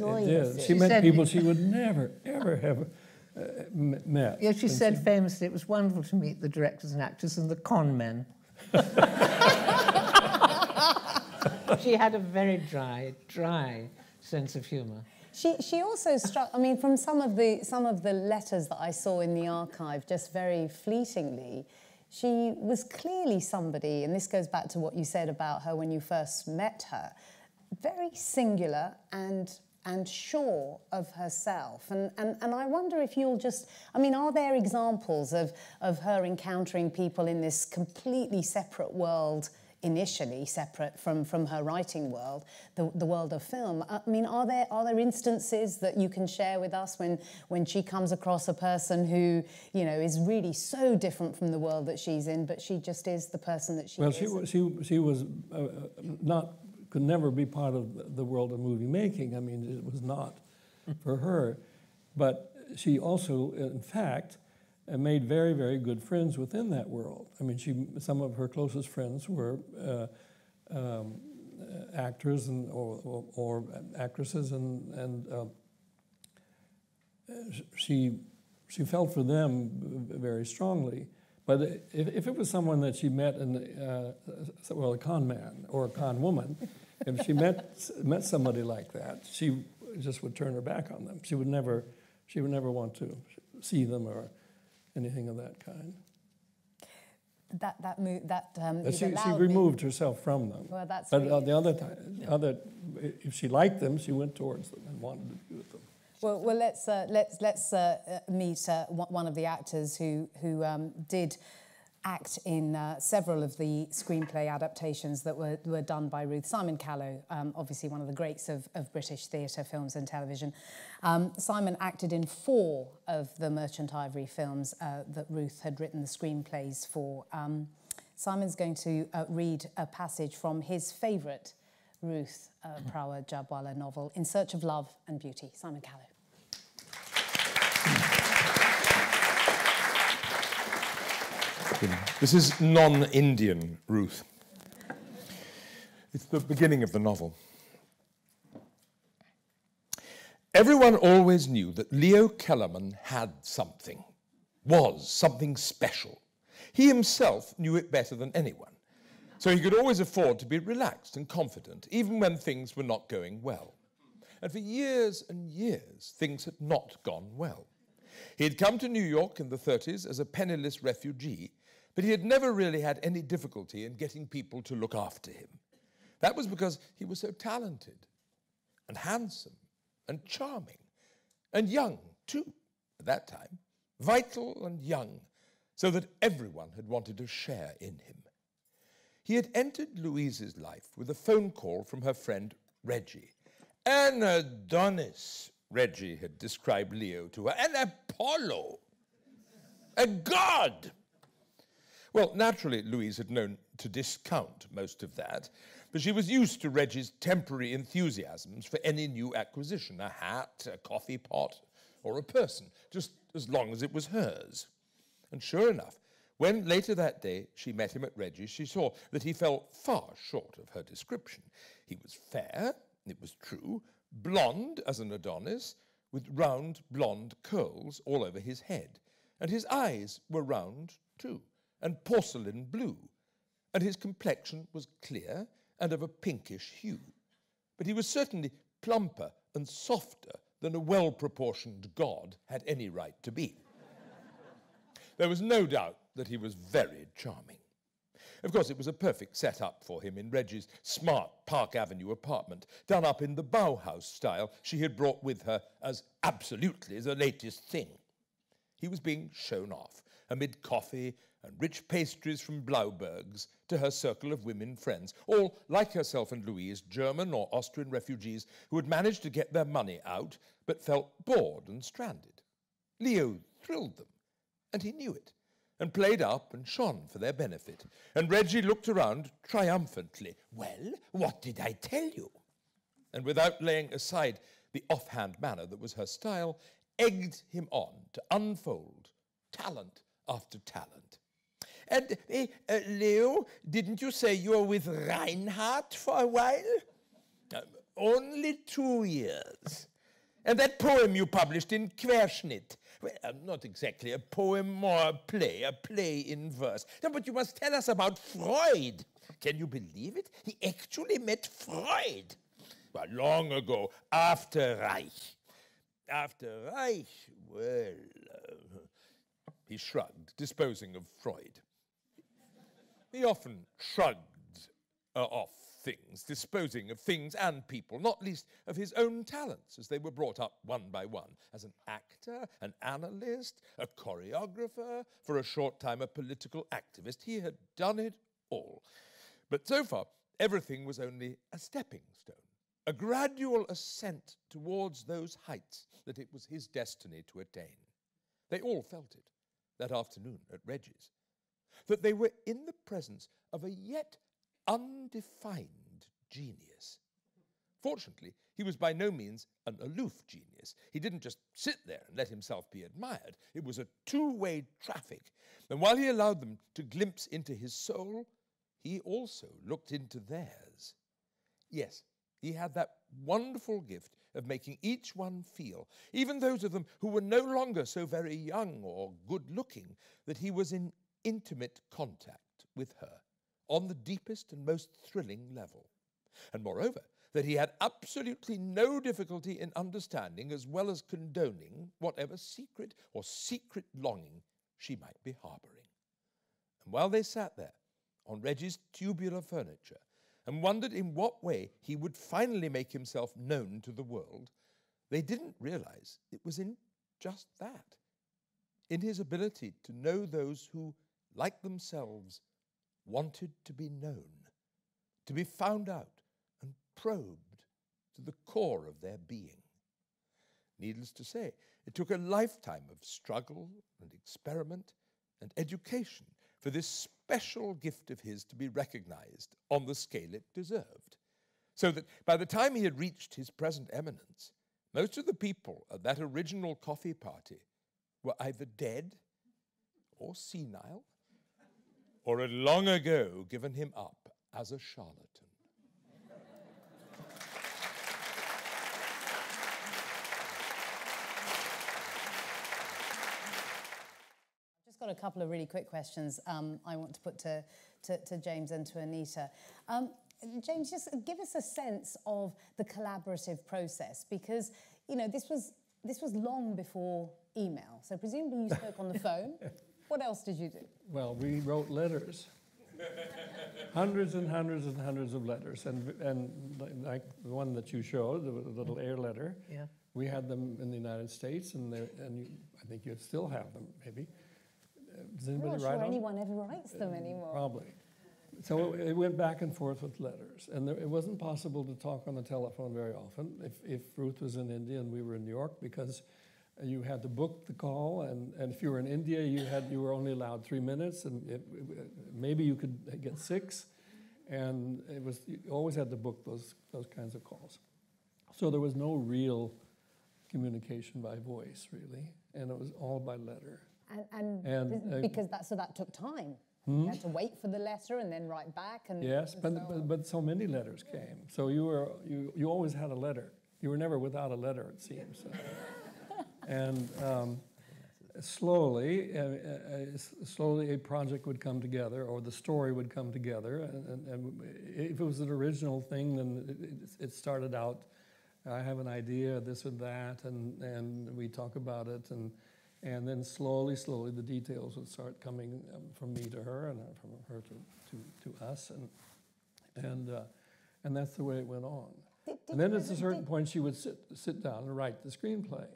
She met people she would never, ever have met. Yeah, she said famously, it was wonderful to meet the directors and actors and the con men. She had a very dry sense of humour. She also struck. I mean, from some of the letters that I saw in the archive, just very fleetingly, she was clearly somebody, and this goes back to what you said about her when you first met her, very singular and sure of herself. And I wonder if you'll just, I mean, are there examples of her encountering people in this completely separate world, initially separate from her writing world, the world of film. I mean, are there instances that you can share with us when she comes across a person who, you know, is really so different from the world that she's in, but she just is the person that she is? Well, she was could never be part of the world of movie making. I mean, it was not for her. But she also, in fact, made very, very good friends within that world. I mean, some of her closest friends were actors or actresses, and she felt for them very strongly. But if it was someone that she met in, well, a con man or a con woman, if she met somebody like that, she just would turn her back on them. She would never want to see them or anything of that kind. She removed herself from them. Well, that's. But really the other, if she liked them, she went towards them and wanted to be with them. Well, let's meet one of the actors who did act in several of the screenplay adaptations that were done by Ruth. Simon Callow, obviously one of the greats of British theatre, films and television. Simon acted in 4 of the Merchant Ivory films that Ruth had written the screenplays for. Simon's going to read a passage from his favourite Ruth Prawer Jhabvala novel, In Search of Love and Beauty. Simon Callow. This is non-Indian Ruth. It's the beginning of the novel. Everyone always knew that Leo Kellerman had something, was something special. He himself knew it better than anyone, so he could always afford to be relaxed and confident, even when things were not going well. And for years and years, things had not gone well. He had come to New York in the 30s as a penniless refugee, but he had never really had any difficulty in getting people to look after him. That was because he was so talented and handsome and charming and young, too, at that time, vital and young, so that everyone had wanted to share in him. He had entered Louise's life with a phone call from her friend Reggie. An Adonis, Reggie had described Leo to her, an Apollo, a god. Well, naturally, Louise had known to discount most of that, but she was used to Reggie's temporary enthusiasms for any new acquisition, a hat, a coffee pot, or a person, just as long as it was hers. And sure enough, when later that day she met him at Reggie's, she saw that he fell far short of her description. He was fair, it was true, blonde as an Adonis, with round blonde curls all over his head. And his eyes were round, too, and porcelain blue, and his complexion was clear and of a pinkish hue. But he was certainly plumper and softer than a well-proportioned god had any right to be. There was no doubt that he was very charming. Of course, it was a perfect set-up for him in Reggie's smart Park Avenue apartment, done up in the Bauhaus style she had brought with her as absolutely the latest thing. He was being shown off amid coffee and rich pastries from Blauberg's to her circle of women friends, all, like herself and Louise, German or Austrian refugees who had managed to get their money out but felt bored and stranded. Leo thrilled them, and he knew it, and played up and shone for their benefit. And Reggie looked around triumphantly. Well, what did I tell you? And without laying aside the offhand manner that was her style, egged him on to unfold talent after talent. And, Leo, didn't you say you were with Reinhardt for a while? Only 2 years. And that poem you published in Querschnitt, well, not exactly a poem or a play in verse. No, but you must tell us about Freud. Can you believe it? He actually met Freud. Well, long ago, after Reich. After Reich, well, he shrugged, disposing of Freud. He often shrugged off things, disposing of things and people, not least of his own talents as they were brought up one by one, as an actor, an analyst, a choreographer, for a short time a political activist. He had done it all. But so far, everything was only a stepping stone, a gradual ascent towards those heights that it was his destiny to attain. They all felt it that afternoon at Reggie's, that they were in the presence of a yet undefined genius. Fortunately, he was by no means an aloof genius. He didn't just sit there and let himself be admired. It was a two-way traffic. And while he allowed them to glimpse into his soul, he also looked into theirs. Yes, he had that wonderful gift of making each one feel, even those of them who were no longer so very young or good-looking, that he was in intimate contact with her on the deepest and most thrilling level. And moreover, that he had absolutely no difficulty in understanding as well as condoning whatever secret or secret longing she might be harbouring. And while they sat there on Reggie's tubular furniture and wondered in what way he would finally make himself known to the world, they didn't realise it was in just that, in his ability to know those who, like themselves, wanted to be known, to be found out and probed to the core of their being. Needless to say, it took a lifetime of struggle and experiment and education for this special gift of his to be recognised on the scale it deserved, so that by the time he had reached his present eminence, most of the people at that original coffee party were either dead or senile, or had long ago given him up as a charlatan. I've just got a couple of really quick questions I want to put to James and to Anita. James, just give us a sense of the collaborative process, because, you know, this was long before email, so presumably you spoke on the phone. What else did you do? Well, we wrote letters. Hundreds and hundreds and hundreds of letters. And like the one that you showed, the little air letter, Yeah. we had them in the United States, and I think you still have them, maybe. Does anybody I'm not write sure on anyone ever writes them anymore. Probably. So it went back and forth with letters. And it wasn't possible to talk on the telephone very often if Ruth was in India and we were in New York, because you had to book the call, and if you were in India, you were only allowed 3 minutes, and maybe you could get 6, and you always had to book those kinds of calls. So there was no real communication by voice, really, and it was all by letter. Because that took time. You had to wait for the letter and then write back. And yes, and but so many letters came. So you always had a letter. You were never without a letter, it seems. And slowly a project would come together, or the story would come together. And if it was an original thing, then it started out, I have an idea, this and that, and we talk about it, and then slowly the details would start coming from me to her, and from her to us, and that's the way it went on. And then at a certain point, she would sit down and write the screenplay.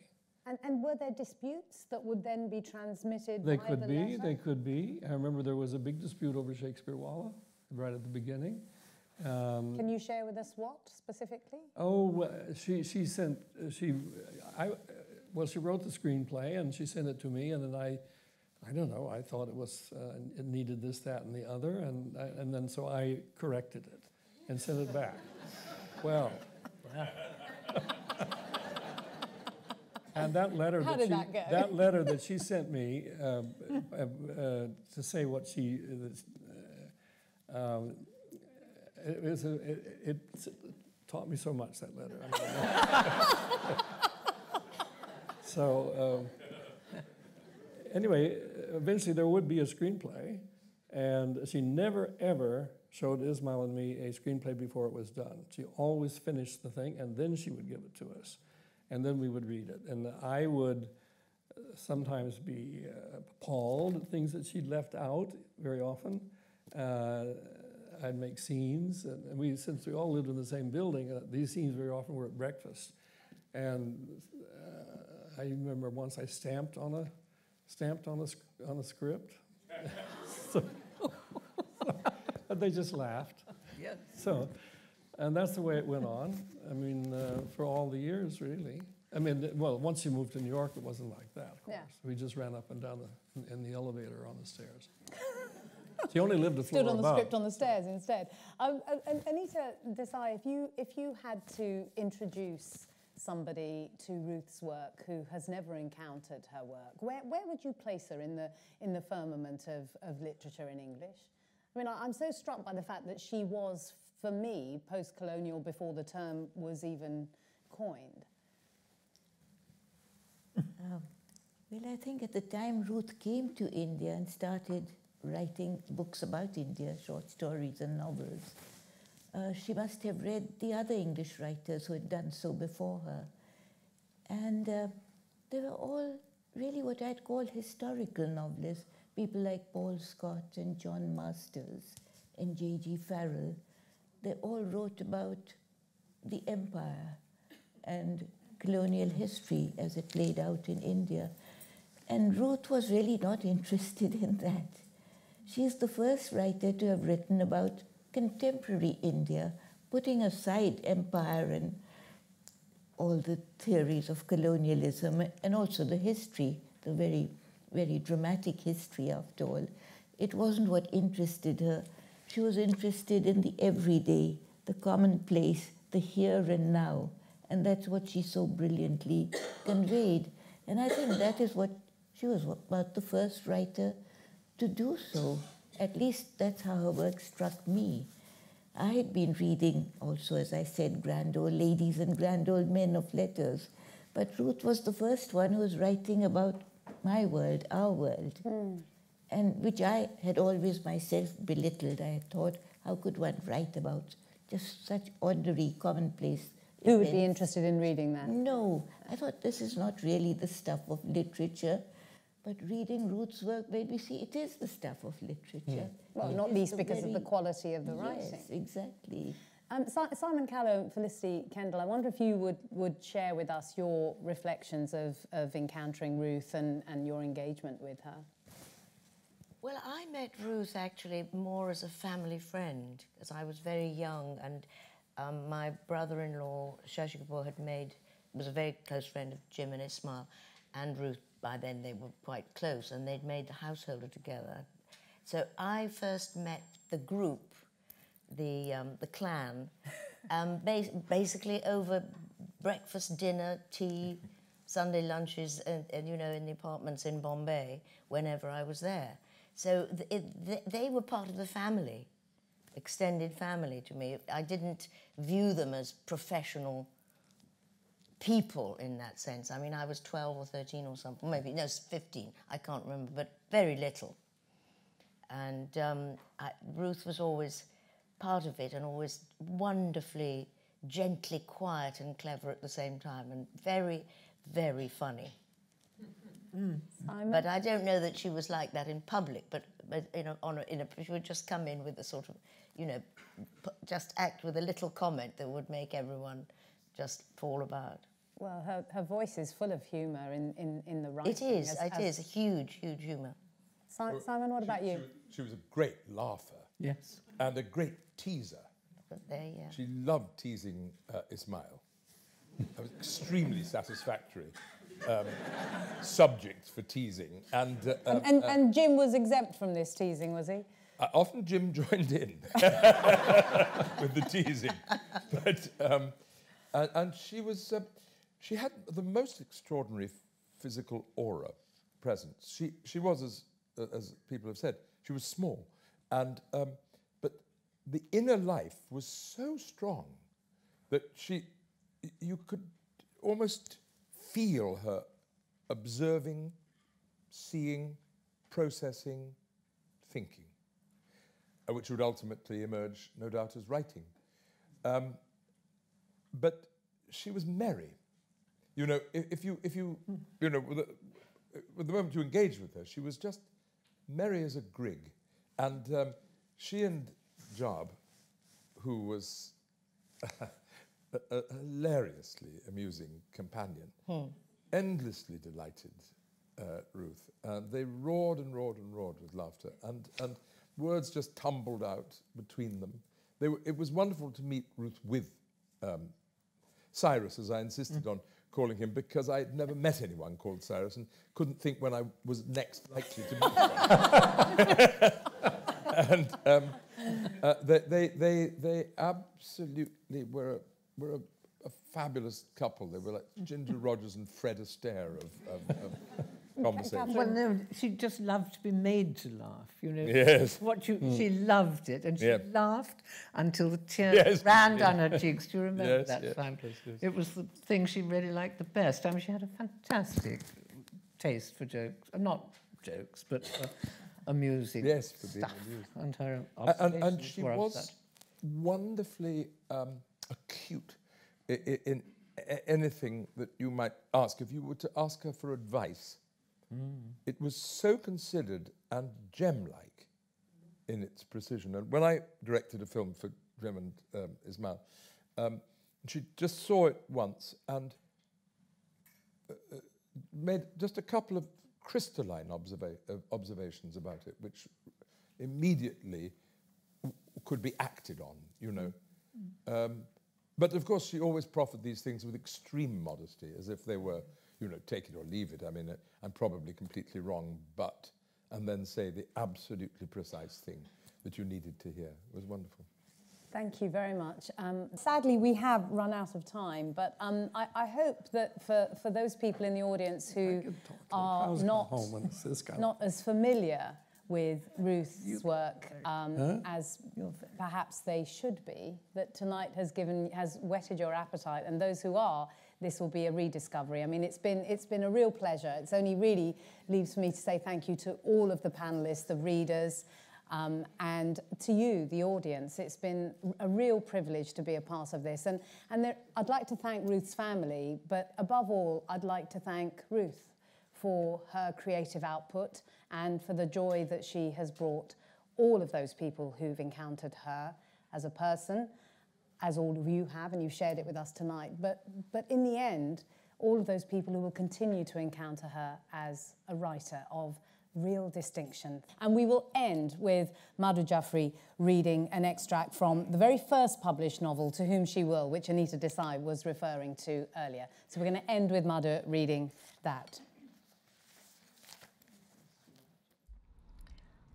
And were there disputes that would then be transmitted? They could be. They could be. I remember there was a big dispute over Shakespeare-Walla right at the beginning. Can you share with us what specifically? Oh, she wrote the screenplay and she sent it to me, and then I don't know, I thought it needed this, that, and the other, and then so I corrected it and sent it back. Well, and that letter that she sent me to say what she it taught me so much, that letter. So anyway, eventually there would be a screenplay, and she never ever showed Ismail and me a screenplay before it was done. She always finished the thing, and then she would give it to us, and then we would read it. And I would sometimes be appalled at things that she'd left out very often. I'd make scenes, and since we all lived in the same building, these scenes very often were at breakfast. And I remember once I stamped on a script. And they just laughed. Yes. So, and that's the way it went on. I mean, for all the years, really. I mean, well, once you moved to New York, it wasn't like that, of course. Yeah. We just ran up and down in the elevator on the stairs. She only lived a floor Stood on the above. script on the stairs instead. Anita Desai, if you had to introduce somebody to Ruth's work who has never encountered her work, where would you place her in the firmament of literature in English? I mean, I'm so struck by the fact that she was, for me, post-colonial before the term was even coined. Well, I think at the time Ruth came to India and started writing books about India, short stories and novels, she must have read the other English writers who had done so before her. And they were all really what I'd call historical novelists, people like Paul Scott and John Masters and J.G. Farrell. They all wrote about the empire and colonial history as it played out in India. And Ruth was really not interested in that. She's the first writer to have written about contemporary India, putting aside empire and all the theories of colonialism and also the history, the very, very dramatic history after all. It wasn't what interested her. She was interested in the everyday, the commonplace, the here and now. And that's what she so brilliantly conveyed. And I think that is what she was about the first writer to do so. At least that's how her work struck me. I had been reading also, as I said, grand old ladies and grand old men of letters. But Ruth was the first one who was writing about my world, our world, and which I had always myself belittled. I had thought, how could one write about just such ordinary, commonplace Who would events? be interested in reading that? No, I thought this is not really the stuff of literature. But reading Ruth's work made me see it is the stuff of literature. Well, It not is least the because of the quality of the writing. Yes, exactly. Simon Callow and Felicity Kendal, I wonder if you would share with us your reflections of encountering Ruth and your engagement with her. Well, I met Ruth actually more as a family friend, because I was very young, and my brother-in-law, Shashi Kapoor, was a very close friend of Jim and Ismail, and Ruth. By then they were quite close, and they'd made the householder together. So I first met the group, the clan, basically over breakfast, dinner, tea, Sunday lunches, and you know, in the apartments in Bombay, whenever I was there. So they were part of the family, extended family to me. I didn't view them as professional people in that sense. I mean, I was 12 or 13 or something, maybe, no, 15, I can't remember, but very little. And Ruth was always part of it and always wonderfully, gently quiet and clever at the same time, and very, very funny. But I don't know that she was like that in public, but you know, she would just come in with a sort of, you know, just act with a little comment that would make everyone just fall about. Well, her voice is full of humour in the writing. It is a huge, huge humour. Simon, what about you? She was a great laugher. Yes. And a great teaser. She loved teasing Ismail. It was extremely satisfactory subject for teasing. And Jim was exempt from this teasing, was he? Often Jim joined in with the teasing. But, and she was... she had the most extraordinary physical aura, presence. She was, as people have said, she was small, and but the inner life was so strong that you could almost feel her observing, seeing, processing, thinking, which would ultimately emerge, no doubt, as writing. But she was merry. You know, if you know, with the moment you engage with her, she was just merry as a grig. And she and Jab, who was a hilariously amusing companion, endlessly delighted Ruth. They roared and roared and roared with laughter. And words just tumbled out between them. It was wonderful to meet Ruth with Cyrus, as I insisted on calling him, because I had never met anyone called Cyrus and couldn't think when I was next likely to meet one. And they absolutely were a fabulous couple. They were like Ginger Rogers and Fred Astaire of conversation. Well, no, she just loved to be made to laugh, you know. Yes. She loved it, and she laughed until the tears ran down her cheeks. Do you remember that time? It was the thing she really liked the best. I mean, she had a fantastic taste for jokes. Not jokes, but amusing stuff. And her and she was wonderfully acute in anything that you might ask. If you were to ask her for advice, it was so considered and gem-like in its precision. And when I directed a film for Grim and Ismail, she just saw it once and made just a couple of crystalline observations about it, which immediately could be acted on, you know. But of course, she always proffered these things with extreme modesty, as if they were, you know, take it or leave it. I mean, I'm probably completely wrong, but, and then say the absolutely precise thing that you needed to hear. It was wonderful. Thank you very much. Sadly, we have run out of time, but I hope that for those people in the audience who are not as familiar with Ruth's work as perhaps they should be, that tonight has whetted your appetite, and those who are, this will be a rediscovery. I mean, it's been a real pleasure. It's only really leaves for me to say thank you to all of the panelists, the readers, and to you, the audience. It's been a real privilege to be a part of this. And I'd like to thank Ruth's family, but above all, I'd like to thank Ruth for her creative output and for the joy that she has brought all of those people who've encountered her as a person, as all of you have, and you've shared it with us tonight. But in the end, all of those people who will continue to encounter her as a writer of real distinction. And we will end with Madhu Jaffrey reading an extract from the very first published novel, To Whom She Will, which Anita Desai was referring to earlier. So we're going to end with Madhu reading that.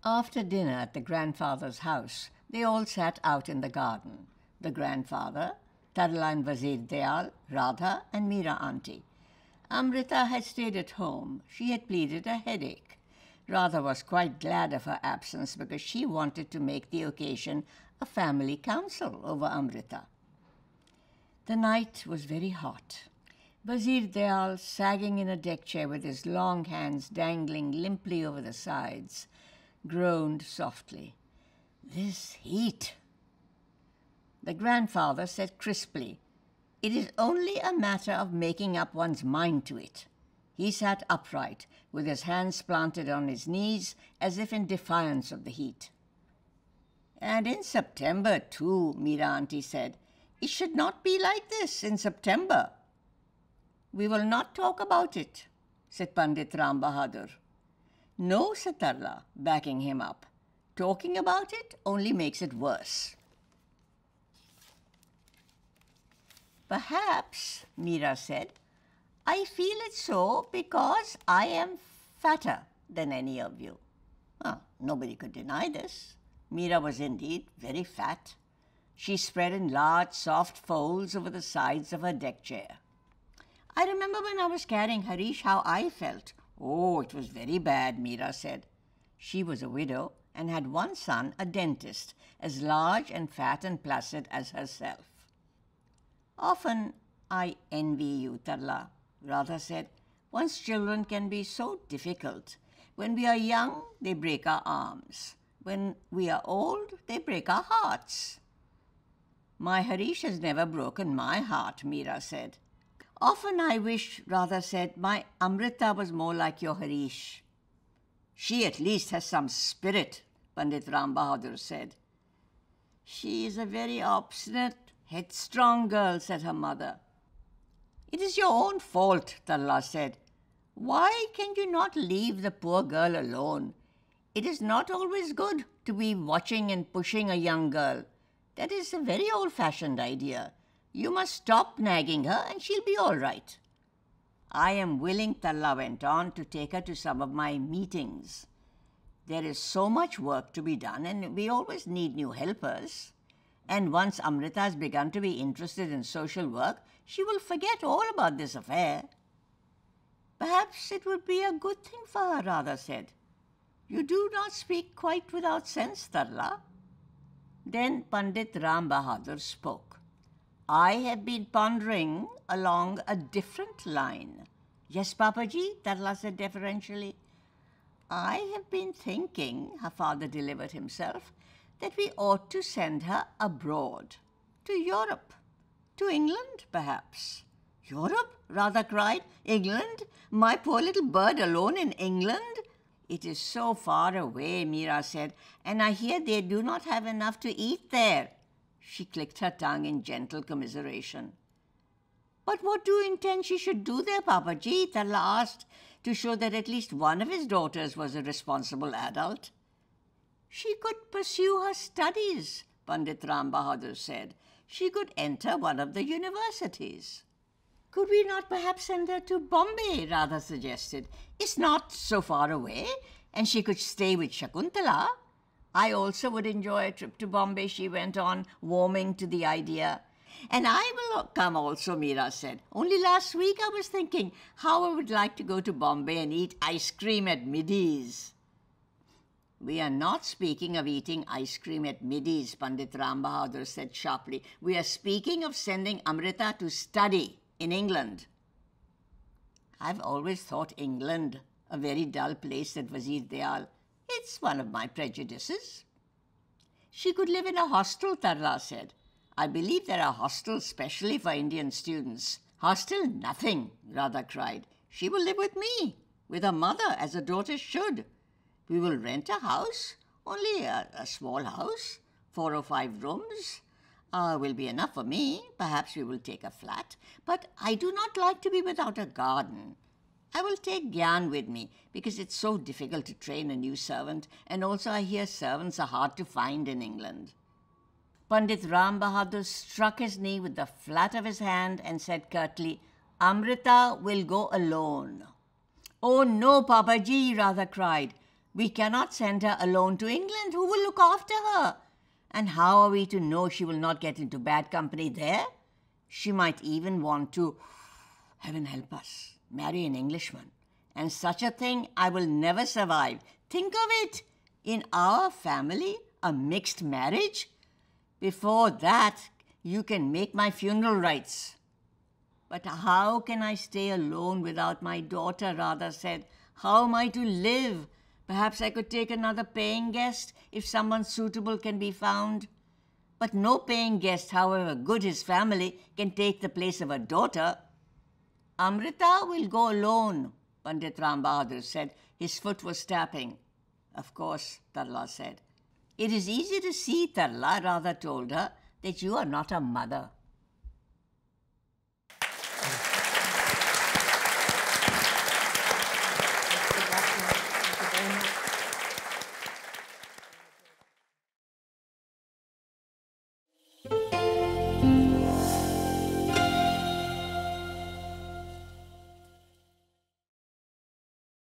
After dinner at the grandfather's house, they all sat out in the garden. The grandfather, Tarla and Wazir Dayal, Radha and Meera auntie. Amrita had stayed at home. She had pleaded a headache. Radha was quite glad of her absence because she wanted to make the occasion a family council over Amrita. The night was very hot. Wazir Dayal, sagging in a deck chair with his long hands dangling limply over the sides, groaned softly. "This heat." The grandfather said crisply, "It is only a matter of making up one's mind to it." He sat upright, with his hands planted on his knees, as if in defiance of the heat. "And in September, too," Meera auntie said. "It should not be like this in September." "We will not talk about it," said Pandit Ram Bahadur. "No," said Tarla, backing him up. "Talking about it only makes it worse." "Perhaps," Meera said, "I feel it so because I am fatter than any of you." Nobody could deny this. Meera was indeed very fat. She spread in large, soft folds over the sides of her deck chair. "I remember when I was carrying Harish how I felt." "Oh, it was very bad," Meera said. She was a widow and had one son, a dentist, as large and fat and placid as herself. "Often I envy you, Tarla," Radha said. "One's children can be so difficult. When we are young, they break our arms. When we are old, they break our hearts." "My Harish has never broken my heart," Meera said. "Often I wish," Radha said, "my Amrita was more like your Harish." "She at least has some spirit," Pandit Ram Bahadur said. "She is a very obstinate, headstrong girl," said her mother. "It is your own fault," Tarla said. "Why can you not leave the poor girl alone? It is not always good to be watching and pushing a young girl. That is a very old-fashioned idea. You must stop nagging her and she'll be all right. I am willing, Tarla went on, to take her to some of my meetings. There is so much work to be done and we always need new helpers. And once Amrita has begun to be interested in social work, she will forget all about this affair. Perhaps it would be a good thing for her, Radha said. You do not speak quite without sense, Tarla. Then Pandit Ram Bahadur spoke. I have been pondering along a different line. Yes, Papaji, Tarla said deferentially. I have been thinking, her father delivered himself, that we ought to send her abroad, to Europe, to England, perhaps. Europe? Radha cried. England? My poor little bird alone in England? It is so far away, Meera said, and I hear they do not have enough to eat there. She clicked her tongue in gentle commiseration. But what do you intend she should do there, Papaji? Tarla asked, to show that at least one of his daughters was a responsible adult. She could pursue her studies, Pandit Ram Bahadur said. She could enter one of the universities. Could we not perhaps send her to Bombay, Radha suggested. It's not so far away, and she could stay with Shakuntala. I also would enjoy a trip to Bombay, she went on, warming to the idea. And I will come also, Meera said. Only last week I was thinking how I would like to go to Bombay and eat ice cream at Middies. We are not speaking of eating ice cream at Middies, Pandit Ram Bahadur said sharply. We are speaking of sending Amrita to study in England. I've always thought England a very dull place, said Wazir Dayal. It's one of my prejudices. She could live in a hostel, Tarla said. I believe there are hostels specially for Indian students. Hostel nothing, Radha cried. She will live with me, with her mother, as a daughter should. We will rent a house, only a small house, 4 or 5 rooms. Will be enough for me. Perhaps we will take a flat. But I do not like to be without a garden. I will take Gyan with me because it's so difficult to train a new servant, and also I hear servants are hard to find in England. Pandit Ram Bahadur struck his knee with the flat of his hand and said curtly, Amrita will go alone. Oh no, Papaji, Radha cried. We cannot send her alone to England. Who will look after her? And how are we to know she will not get into bad company there? She might even want to, heaven help us, marry an Englishman. And such a thing I will never survive. Think of it. In our family, a mixed marriage? Before that, you can make my funeral rites. But how can I stay alone without my daughter, Radha said. How am I to live? Perhaps I could take another paying guest if someone suitable can be found. But no paying guest, however good his family, can take the place of a daughter. Amrita will go alone, Pandit Ram Bahadur said. His foot was tapping. Of course, Tarla said. It is easy to see, Tarla, Radha told her, that you are not a mother.